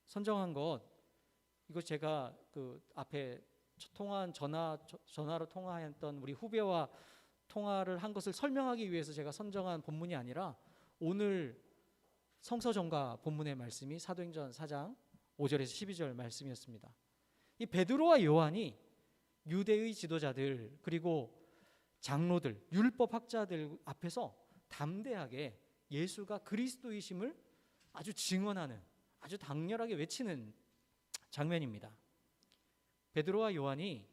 선정한 것, 이거 제가 앞에 전화로 통화했던 우리 후배와 통화를 한 것을 설명하기 위해서 제가 선정한 본문이 아니라 오늘 성서정가 본문의 말씀이 사도행전 4장 5절에서 12절 말씀이었습니다. 이 베드로와 요한이 유대의 지도자들, 그리고 장로들, 율법학자들 앞에서 담대하게 예수가 그리스도이심을 아주 증언하는, 아주 당렬하게 외치는 장면입니다. 베드로와 요한이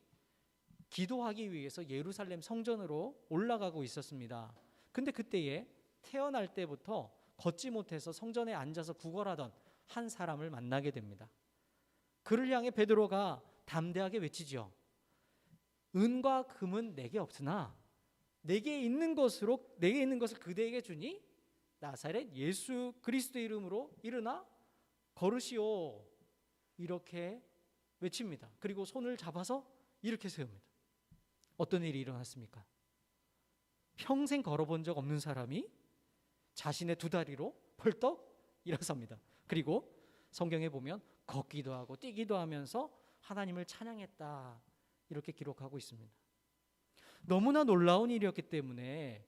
기도하기 위해서 예루살렘 성전으로 올라가고 있었습니다. 근데 그때에 태어날 때부터 걷지 못해서 성전에 앉아서 구걸하던 한 사람을 만나게 됩니다. 그를 향해 베드로가 담대하게 외치죠. 은과 금은 내게 없으나 내게 있는 것을 그대에게 주니 나사렛 예수 그리스도의 이름으로 일어나 걸으시오. 이렇게 외칩니다. 그리고 손을 잡아서 이렇게 세웁니다. 어떤 일이 일어났습니까? 평생 걸어본 적 없는 사람이 자신의 두 다리로 펄떡 일어섭니다. 그리고 성경에 보면 걷기도 하고 뛰기도 하면서 하나님을 찬양했다, 이렇게 기록하고 있습니다. 너무나 놀라운 일이었기 때문에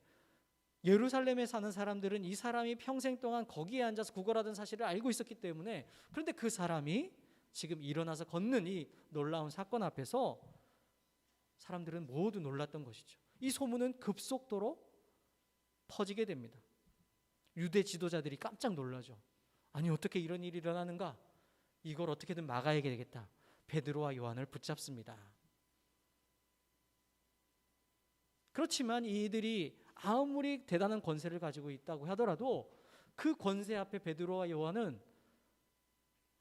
예루살렘에 사는 사람들은 이 사람이 평생 동안 거기에 앉아서 구걸하던 사실을 알고 있었기 때문에, 그런데 그 사람이 지금 일어나서 걷는 이 놀라운 사건 앞에서 사람들은 모두 놀랐던 것이죠. 이 소문은 급속도로 퍼지게 됩니다. 유대 지도자들이 깜짝 놀라죠. 아니, 어떻게 이런 일이 일어나는가? 이걸 어떻게든 막아야 되겠다. 베드로와 요한을 붙잡습니다. 그렇지만 이들이 아무리 대단한 권세를 가지고 있다고 하더라도 그 권세 앞에 베드로와 요한은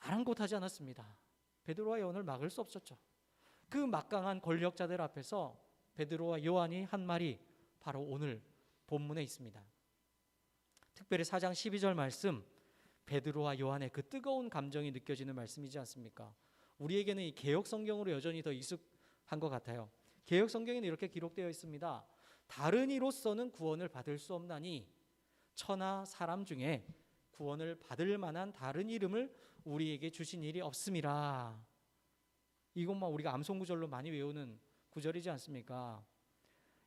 아랑곳하지 않았습니다. 베드로와 요한을 막을 수 없었죠. 그 막강한 권력자들 앞에서 베드로와 요한이 한 말이 바로 오늘 본문에 있습니다. 특별히 4장 12절 말씀, 베드로와 요한의 그 뜨거운 감정이 느껴지는 말씀이지 않습니까? 우리에게는 이 개역 성경으로 여전히 더 익숙한 것 같아요. 개역 성경에는 이렇게 기록되어 있습니다. 다른 이로서는 구원을 받을 수 없나니 천하 사람 중에 구원을 받을 만한 다른 이름을 우리에게 주신 일이 없음이라. 이것만 우리가 암송구절로 많이 외우는 구절이지 않습니까?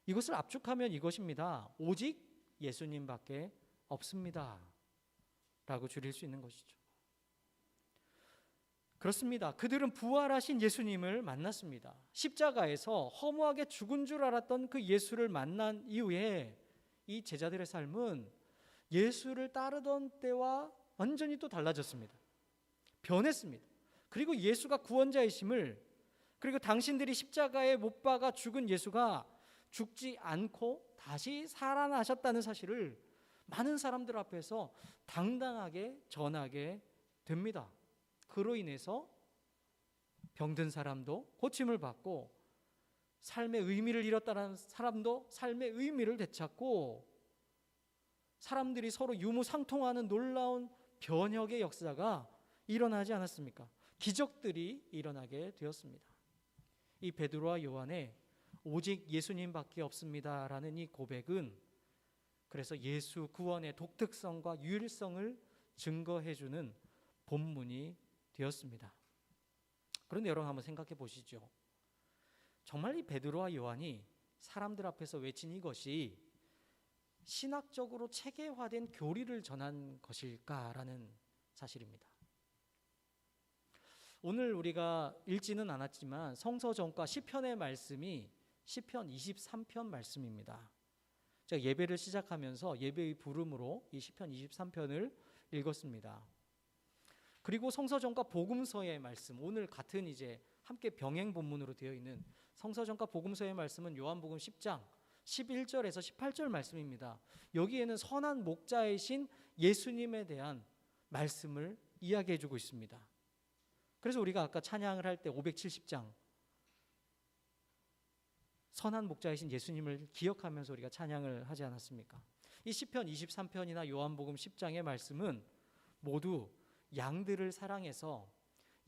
이것을 압축하면 이것입니다. 오직 예수님밖에 없습니다 라고 줄일 수 있는 것이죠. 그렇습니다. 그들은 부활하신 예수님을 만났습니다. 십자가에서 허무하게 죽은 줄 알았던 그 예수를 만난 이후에 이 제자들의 삶은 예수를 따르던 때와 완전히 또 달라졌습니다. 변했습니다. 그리고 예수가 구원자이심을, 그리고 당신들이 십자가에 못 박아 죽은 예수가 죽지 않고 다시 살아나셨다는 사실을 많은 사람들 앞에서 당당하게 전하게 됩니다. 그로 인해서 병든 사람도 고침을 받고 삶의 의미를 잃었다는 사람도 삶의 의미를 되찾고 사람들이 서로 유무상통하는 놀라운 변혁의 역사가 일어나지 않았습니까? 기적들이 일어나게 되었습니다. 이 베드로와 요한의 오직 예수님밖에 없습니다라는 이 고백은 그래서 예수 구원의 독특성과 유일성을 증거해주는 본문이 되었습니다. 그런데 여러분 한번 생각해 보시죠. 정말 이 베드로와 요한이 사람들 앞에서 외친 이것이 신학적으로 체계화된 교리를 전한 것일까라는 사실입니다. 오늘 우리가 읽지는 않았지만 성서전과 시편의 말씀이 시편 23편 말씀입니다. 제가 예배를 시작하면서 예배의 부름으로 이 시편 23편을 읽었습니다. 그리고 성서전과 복음서의 말씀, 오늘 같은 이제 함께 병행 본문으로 되어 있는 성서전과 복음서의 말씀은 요한복음 10장 11절에서 18절 말씀입니다. 여기에는 선한 목자이신 예수님에 대한 말씀을 이야기해 주고 있습니다. 그래서 우리가 아까 찬양을 할 때 570장 선한 목자이신 예수님을 기억하면서 우리가 찬양을 하지 않았습니까? 이 시편 23편이나 요한복음 10장의 말씀은 모두 양들을 사랑해서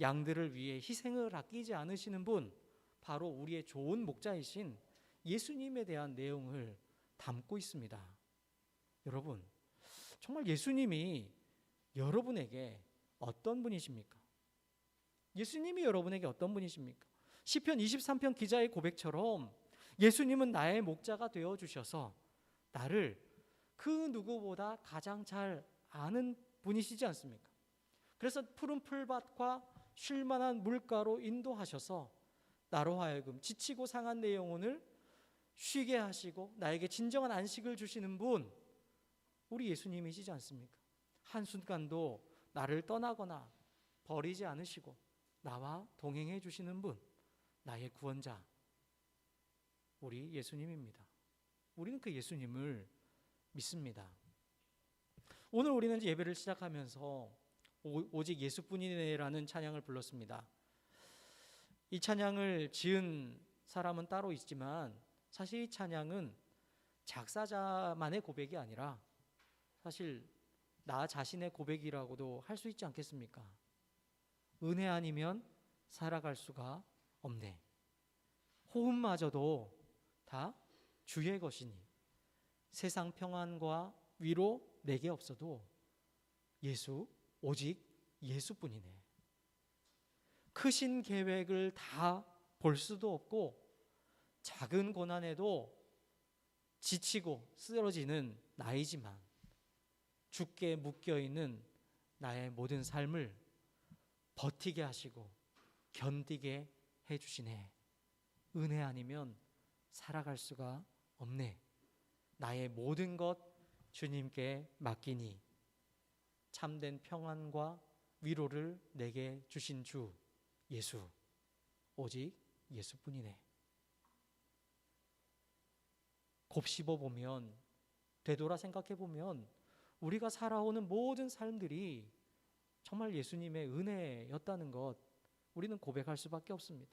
양들을 위해 희생을 아끼지 않으시는 분, 바로 우리의 좋은 목자이신 예수님에 대한 내용을 담고 있습니다. 여러분, 정말 예수님이 여러분에게 어떤 분이십니까? 예수님이 여러분에게 어떤 분이십니까? 시편 23편 기자의 고백처럼 예수님은 나의 목자가 되어주셔서 나를 그 누구보다 가장 잘 아는 분이시지 않습니까? 그래서 푸른 풀밭과 쉴만한 물가로 인도하셔서 나로 하여금 지치고 상한 내 영혼을 쉬게 하시고 나에게 진정한 안식을 주시는 분, 우리 예수님이시지 않습니까? 한순간도 나를 떠나거나 버리지 않으시고 나와 동행해 주시는 분, 나의 구원자, 우리 예수님입니다. 우리는 그 예수님을 믿습니다. 오늘 우리는 예배를 시작하면서 오직 예수뿐이네라는 찬양을 불렀습니다. 이 찬양을 지은 사람은 따로 있지만 사실 이 찬양은 작사자만의 고백이 아니라 사실 나 자신의 고백이라고도 할 수 있지 않겠습니까? 은혜 아니면 살아갈 수가 없네. 호흡마저도 다 주의 것이니 세상 평안과 위로 내게 없어도 예수, 오직 예수뿐이네. 크신 계획을 다 볼 수도 없고 작은 고난에도 지치고 쓰러지는 나이지만 죽게 묶여있는 나의 모든 삶을 버티게 하시고 견디게 해주시네. 은혜 아니면 살아갈 수가 없네. 나의 모든 것 주님께 맡기니 참된 평안과 위로를 내게 주신 주 예수, 오직 예수뿐이네. 곱씹어 보면, 되돌아 생각해 보면 우리가 살아오는 모든 삶들이 정말 예수님의 은혜였다는 것, 우리는 고백할 수밖에 없습니다.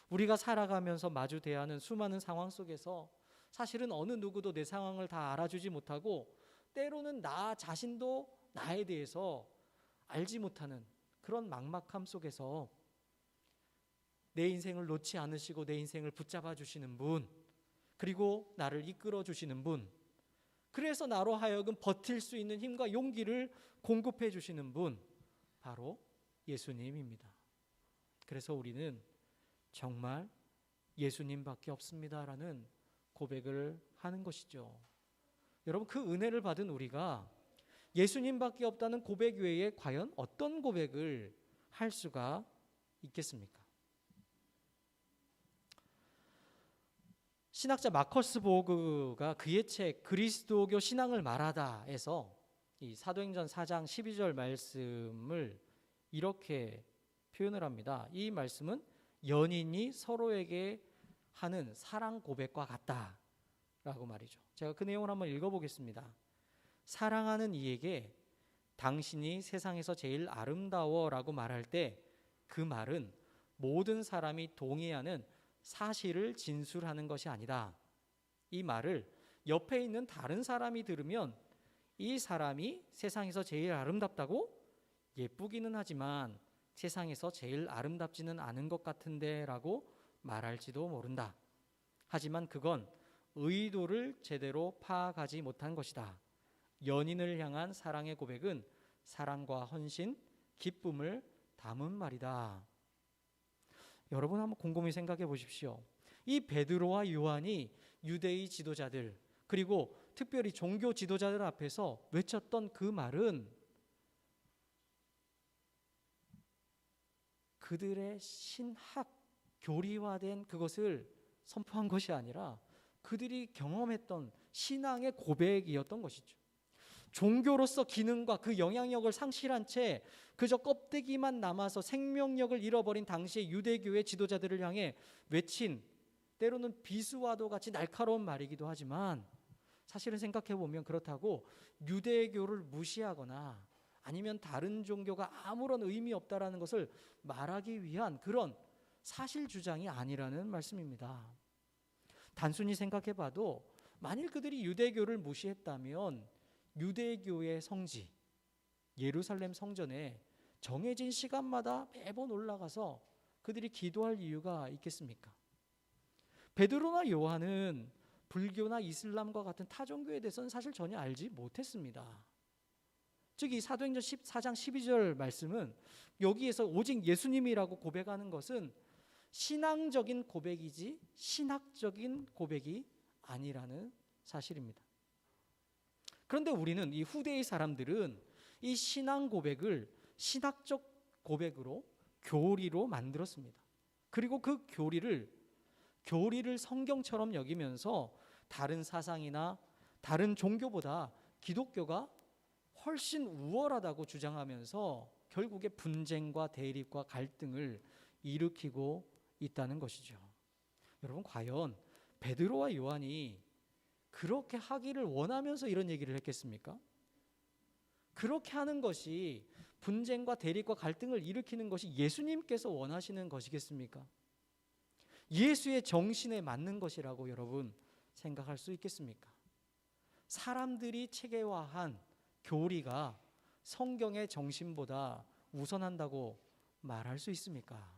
우리가 살아가면서 마주 대하는 수많은 상황 속에서 사실은 어느 누구도 내 상황을 다 알아주지 못하고 때로는 나 자신도 나에 대해서 알지 못하는 그런 막막함 속에서 내 인생을 놓지 않으시고 내 인생을 붙잡아 주시는 분, 그리고 나를 이끌어 주시는 분, 그래서 나로 하여금 버틸 수 있는 힘과 용기를 공급해 주시는 분, 바로 예수님입니다. 그래서 우리는 정말 예수님밖에 없습니다라는 고백을 하는 것이죠. 여러분, 그 은혜를 받은 우리가 예수님밖에 없다는 고백 외에 과연 어떤 고백을 할 수가 있겠습니까? 신학자 마커스 보그가 그의 책 그리스도교 신앙을 말하다에서 이 사도행전 4장 12절 말씀을 이렇게 표현을 합니다. 이 말씀은 연인이 서로에게 하는 사랑 고백과 같다라고 말이죠. 제가 그 내용을 한번 읽어보겠습니다. 사랑하는 이에게 당신이 세상에서 제일 아름다워라고 말할 때 그 말은 모든 사람이 동의하는 사실을 진술하는 것이 아니다. 이 말을 옆에 있는 다른 사람이 들으면 이 사람이 세상에서 제일 아름답다고 예쁘기는 하지만 세상에서 제일 아름답지는 않은 것 같은데 라고 말할지도 모른다. 하지만 그건 의도를 제대로 파악하지 못한 것이다. 연인을 향한 사랑의 고백은 사랑과 헌신, 기쁨을 담은 말이다. 여러분 한번 곰곰이 생각해 보십시오. 이 베드로와 요한이 유대의 지도자들, 그리고 특별히 종교 지도자들 앞에서 외쳤던 그 말은 그들의 신학 교리화된 그것을 선포한 것이 아니라 그들이 경험했던 신앙의 고백이었던 것이죠. 종교로서 기능과 그 영향력을 상실한 채 그저 껍데기만 남아서 생명력을 잃어버린 당시의 유대교의 지도자들을 향해 외친, 때로는 비수와도 같이 날카로운 말이기도 하지만 사실은 생각해 보면 그렇다고 유대교를 무시하거나 아니면 다른 종교가 아무런 의미 없다라는 것을 말하기 위한 그런 사실 주장이 아니라는 말씀입니다. 단순히 생각해 봐도 만일 그들이 유대교를 무시했다면 유대교의 성지 예루살렘 성전에 정해진 시간마다 매번 올라가서 그들이 기도할 이유가 있겠습니까? 베드로나 요한은 불교나 이슬람과 같은 타종교에 대해서는 사실 전혀 알지 못했습니다. 즉 이 사도행전 14장 12절 말씀은 여기에서 오직 예수님이라고 고백하는 것은 신앙적인 고백이지 신학적인 고백이 아니라는 사실입니다. 그런데 우리는 이 후대의 사람들은 이 신앙 고백을 신학적 고백으로 교리로 만들었습니다. 그리고 그 교리를 성경처럼 여기면서 다른 사상이나 다른 종교보다 기독교가 훨씬 우월하다고 주장하면서 결국에 분쟁과 대립과 갈등을 일으키고 있다는 것이죠. 여러분 과연 베드로와 요한이 그렇게 하기를 원하면서 이런 얘기를 했겠습니까? 그렇게 하는 것이 분쟁과 대립과 갈등을 일으키는 것이 예수님께서 원하시는 것이겠습니까? 예수의 정신에 맞는 것이라고 여러분 생각할 수 있겠습니까? 사람들이 체계화한 교리가 성경의 정신보다 우선한다고 말할 수 있습니까?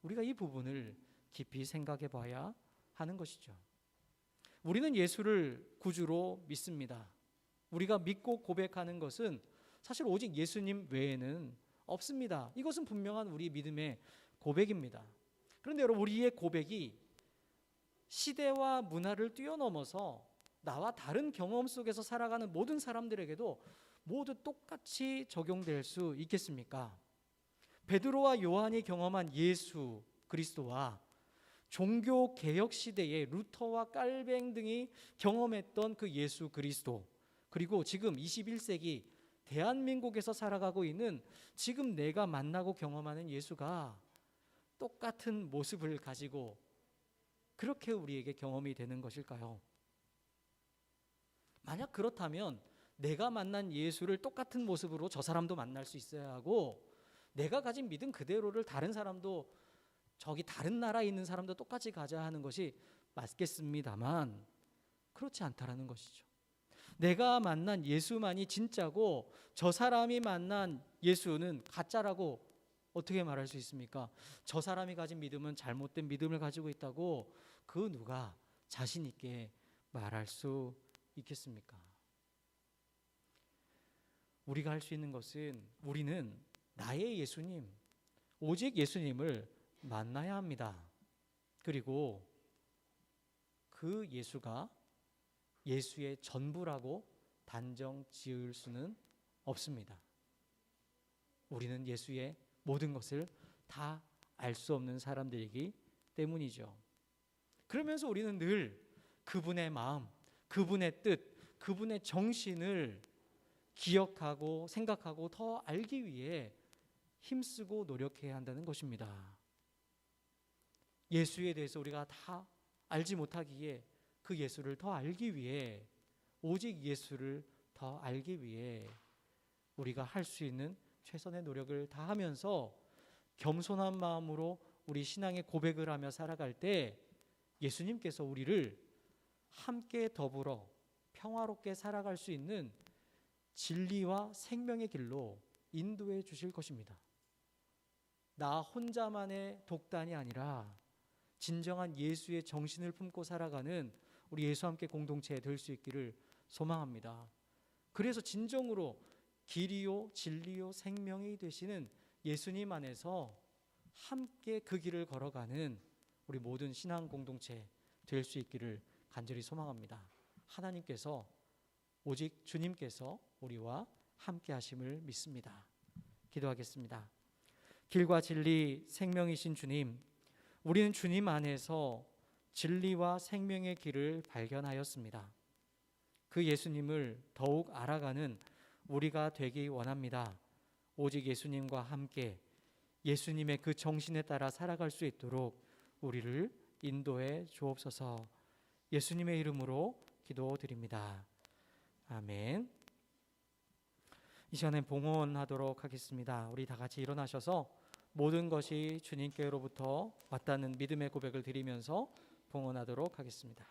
우리가 이 부분을 깊이 생각해 봐야 하는 것이죠. 우리는 예수를 구주로 믿습니다. 우리가 믿고 고백하는 것은 사실 오직 예수님 외에는 없습니다. 이것은 분명한 우리 믿음의 고백입니다. 그런데 여러분 우리의 고백이 시대와 문화를 뛰어넘어서 나와 다른 경험 속에서 살아가는 모든 사람들에게도 모두 똑같이 적용될 수 있겠습니까? 베드로와 요한이 경험한 예수 그리스도와 종교 개혁 시대의 루터와 깔뱅 등이 경험했던 그 예수 그리스도, 그리고 지금 21세기 대한민국에서 살아가고 있는 지금 내가 만나고 경험하는 예수가 똑같은 모습을 가지고 그렇게 우리에게 경험이 되는 것일까요? 만약 그렇다면 내가 만난 예수를 똑같은 모습으로 저 사람도 만날 수 있어야 하고 내가 가진 믿음 그대로를 다른 사람도 저기 다른 나라에 있는 사람도 똑같이 가져야 하는 것이 맞겠습니다만 그렇지 않다라는 것이죠. 내가 만난 예수만이 진짜고 저 사람이 만난 예수는 가짜라고 어떻게 말할 수 있습니까? 저 사람이 가진 믿음은 잘못된 믿음을 가지고 있다고 그 누가 자신 있게 말할 수 있겠습니까? 우리가 할 수 있는 것은 우리는 나의 예수님, 오직 예수님을 만나야 합니다. 그리고 그 예수가 예수의 전부라고 단정 지을 수는 없습니다. 우리는 예수의 모든 것을 다 알 수 없는 사람들이기 때문이죠. 그러면서 우리는 늘 그분의 마음, 그분의 뜻, 그분의 정신을 기억하고 생각하고 더 알기 위해 힘쓰고 노력해야 한다는 것입니다. 예수에 대해서 우리가 다 알지 못하기에 그 예수를 더 알기 위해, 오직 예수를 더 알기 위해 우리가 할 수 있는 최선의 노력을 다하면서 겸손한 마음으로 우리 신앙의 고백을 하며 살아갈 때 예수님께서 우리를 함께 더불어 평화롭게 살아갈 수 있는 진리와 생명의 길로 인도해 주실 것입니다. 나 혼자만의 독단이 아니라 진정한 예수의 정신을 품고 살아가는 우리 예수와 함께 공동체 될 수 있기를 소망합니다. 그래서 진정으로 길이요 진리요 생명이 되시는 예수님 안에서 함께 그 길을 걸어가는 우리 모든 신앙 공동체 될 수 있기를 간절히 소망합니다. 하나님께서 오직 주님께서 우리와 함께 하심을 믿습니다. 기도하겠습니다. 길과 진리 생명이신 주님, 우리는 주님 안에서 진리와 생명의 길을 발견하였습니다. 그 예수님을 더욱 알아가는 우리가 되기 원합니다. 오직 예수님과 함께 예수님의 그 정신에 따라 살아갈 수 있도록 우리를 인도해 주옵소서. 예수님의 이름으로 기도드립니다. 아멘. 이 시간에 봉헌하도록 하겠습니다. 우리 다 같이 일어나셔서 모든 것이 주님께로부터 왔다는 믿음의 고백을 드리면서 봉헌하도록 하겠습니다.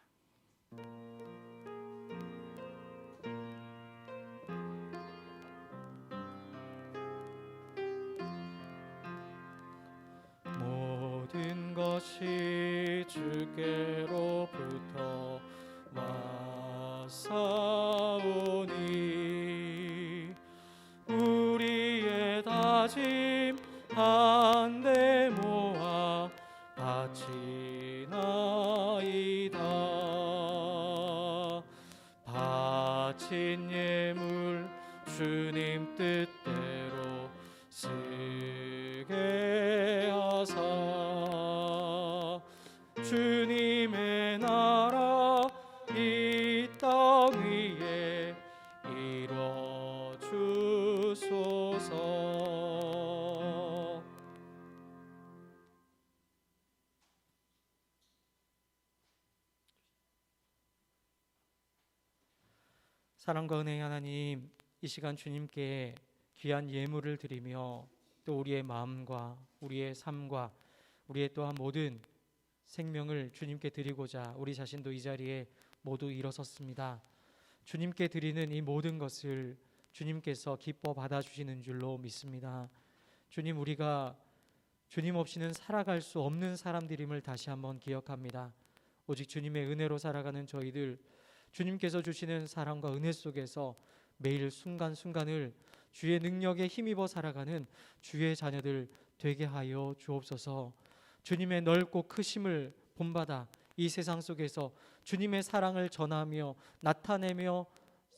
모든 것이 주께로부터 왔사오니 우리의 다짐 한데 모아 바치나이다. 바친 예물 주님 뜻대로 쓰게 하사 주님의 나라 이 땅 위에 이뤄 주소서. 사랑과 은혜의 하나님, 이 시간 주님께 귀한 예물을 드리며 또 우리의 마음과 우리의 삶과 우리의 또한 모든 생명을 주님께 드리고자 우리 자신도 이 자리에 모두 일어섰습니다. 주님께 드리는 이 모든 것을 주님께서 기뻐 받아주시는 줄로 믿습니다. 주님, 우리가 주님 없이는 살아갈 수 없는 사람들임을 다시 한번 기억합니다. 오직 주님의 은혜로 살아가는 저희들, 주님께서 주시는 사랑과 은혜 속에서 매일 순간순간을 주의 능력에 힘입어 살아가는 주의 자녀들 되게 하여 주옵소서. 주님의 넓고 크심을 본받아 이 세상 속에서 주님의 사랑을 전하며 나타내며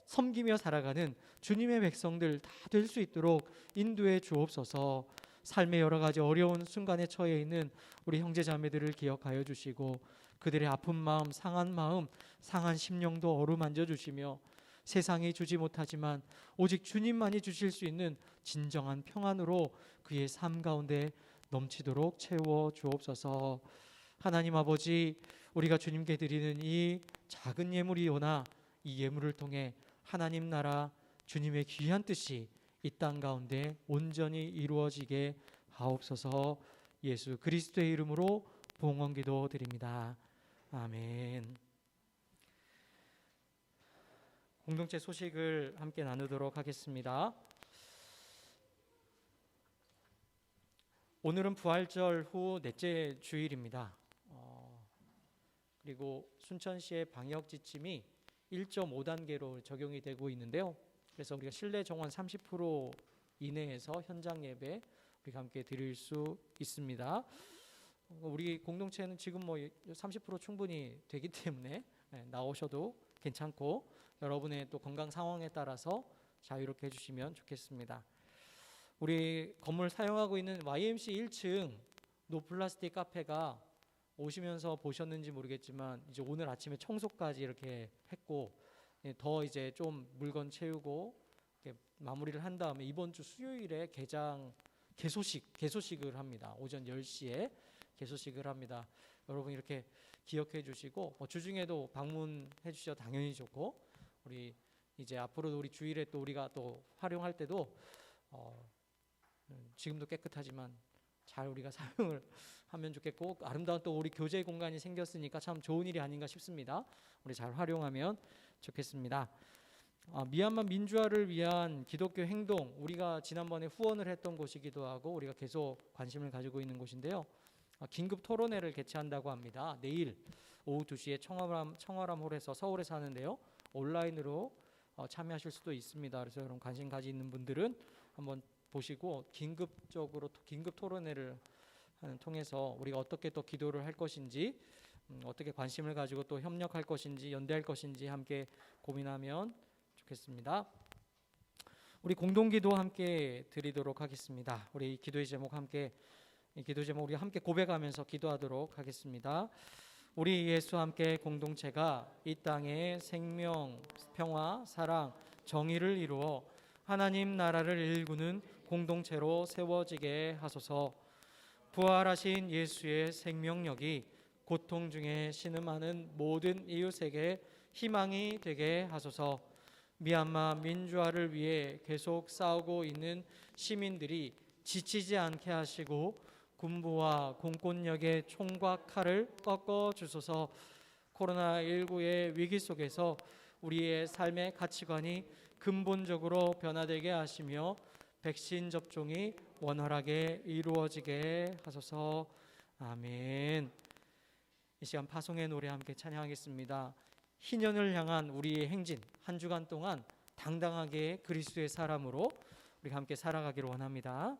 섬기며 살아가는 주님의 백성들 다 될 수 있도록 인도해 주옵소서. 삶의 여러 가지 어려운 순간에 처해 있는 우리 형제 자매들을 기억하여 주시고 그들의 아픈 마음, 상한 심령도 어루만져 주시며 세상이 주지 못하지만 오직 주님만이 주실 수 있는 진정한 평안으로 그의 삶 가운데 넘치도록 채워 주옵소서. 하나님 아버지, 우리가 주님께 드리는 이 작은 예물이오나 이 예물을 통해 하나님 나라 주님의 귀한 뜻이 이 땅 가운데 온전히 이루어지게 하옵소서. 예수 그리스도의 이름으로 봉헌기도 드립니다. 아멘. 공동체 소식을 함께 나누도록 하겠습니다. 오늘은 부활절 후 넷째 주일입니다. 그리고 순천시의 방역 지침이 1.5단계로 적용이 되고 있는데요. 그래서 우리가 실내 정원 30% 이내에서 현장 예배 우리가 함께 드릴 수 있습니다. 우리 공동체는 지금 30% 충분히 되기 때문에 나오셔도 괜찮고 여러분의 또 건강 상황에 따라서 자유롭게 해주시면 좋겠습니다. 우리 건물 사용하고 있는 YMC 1층 노플라스틱 카페가 오시면서 보셨는지 모르겠지만 이제 오늘 아침에 청소까지 이렇게 했고 더 이제 좀 물건 채우고 이렇게 마무리를 한 다음에 이번 주 수요일에 개소식을 합니다. 오전 10시에 개소식을 합니다. 여러분 이렇게 기억해 주시고 주중에도 방문해 주셔도 당연히 좋고 우리 이제 앞으로도 우리 주일에 또 우리가 또 활용할 때도 지금도 깨끗하지만 잘 우리가 사용을 하면 좋겠고 아름다운 또 우리 교제 공간이 생겼으니까 참 좋은 일이 아닌가 싶습니다. 우리 잘 활용하면 좋겠습니다. 미얀마 민주화를 위한 기독교 행동, 우리가 지난번에 후원을 했던 곳이기도 하고 우리가 계속 관심을 가지고 있는 곳인데요. 긴급 토론회를 개최한다고 합니다. 내일 오후 2시에 청월암 홀에서 서울에서 하는데요. 온라인으로 참여하실 수도 있습니다. 그래서 여러분 관심 가지는 분들은 한번 보시고 긴급 토론회를 통해서 우리가 어떻게 또 기도를 할 것인지, 어떻게 관심을 가지고 또 협력할 것인지, 연대할 것인지 함께 고민하면 좋겠습니다. 우리 공동기도 함께 드리도록 하겠습니다. 우리 기도의 제목 우리 함께 고백하면서 기도하도록 하겠습니다. 우리 예수와 함께 공동체가 이 땅에 생명, 평화, 사랑, 정의를 이루어 하나님 나라를 일구는 공동체로 세워지게 하소서. 부활하신 예수의 생명력이 고통 중에 신음하는 모든 이웃에게 희망이 되게 하소서. 미얀마 민주화를 위해 계속 싸우고 있는 시민들이 지치지 않게 하시고 군부와 공권력의 총과 칼을 꺾어 주소서. 코로나19의 위기 속에서 우리의 삶의 가치관이 근본적으로 변화되게 하시며 백신 접종이 원활하게 이루어지게 하소서. 아멘. 이 시간 파송의 노래 함께 찬양하겠습니다. 희년을 향한 우리의 행진, 한 주간 동안 당당하게 그리스도의 사람으로 우리 함께 살아가기를 원합니다.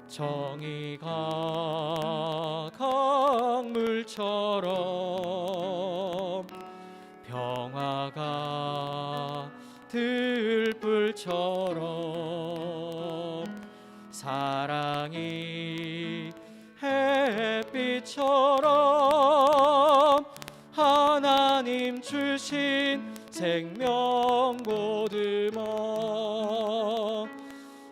정의가 강물처럼 평화가 들불처럼 사랑이 햇빛처럼 하나님 주신 생명 거두어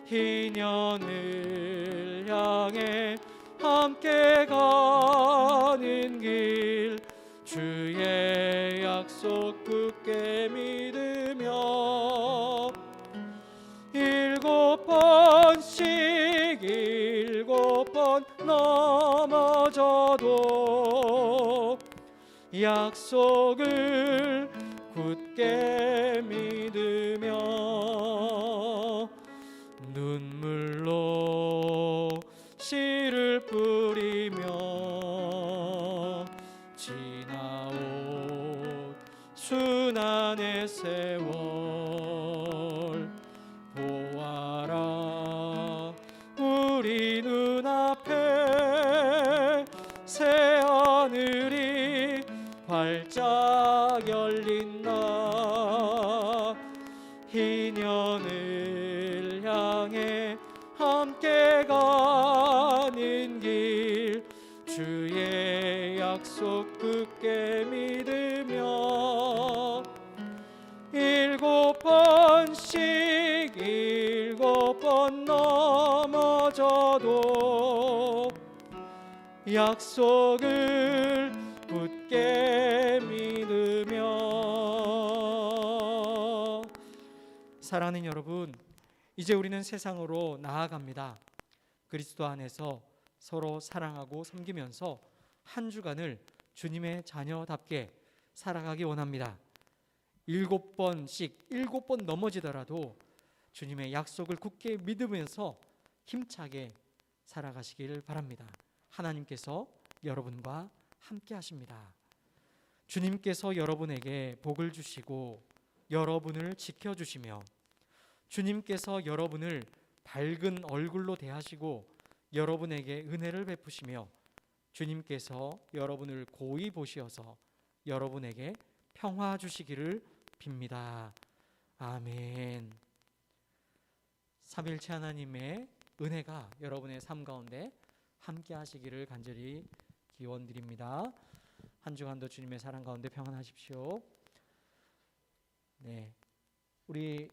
희년을 향해 함께 가는 길 주의 약속 굳게 믿으며 7번 넘어져도 약속을 굳게 믿으며 눈물로 씨를 뿌리며 지나온 순환의 세월 보아라. 우리 눈앞에 새 하늘이 활짝 열린다. 희년을 향해 함께 가는 길 주의 약속 굳게 믿으며 7번 넘어져도 약속을 굳게 믿으며. 사랑하는 여러분, 이제 우리는 세상으로 나아갑니다. 그리스도 안에서 서로 사랑하고 섬기면서 한 주간을 주님의 자녀답게 살아가기 원합니다. 7번 넘어지더라도 주님의 약속을 굳게 믿으면서 힘차게 살아가시길 바랍니다. 하나님께서 여러분과 함께 하십니다. 주님께서 여러분에게 복을 주시고 여러분을 지켜주시며 주님께서 여러분을 밝은 얼굴로 대하시고 여러분에게 은혜를 베푸시며 주님께서 여러분을 고이 보시어서 여러분에게 평화 주시기를 빕니다. 아멘. 삼일체 하나님의 은혜가 여러분의 삶 가운데 함께 하시기를 간절히 기원드립니다. 한 주간도 주님의 사랑 가운데 평안하십시오. 네, 우리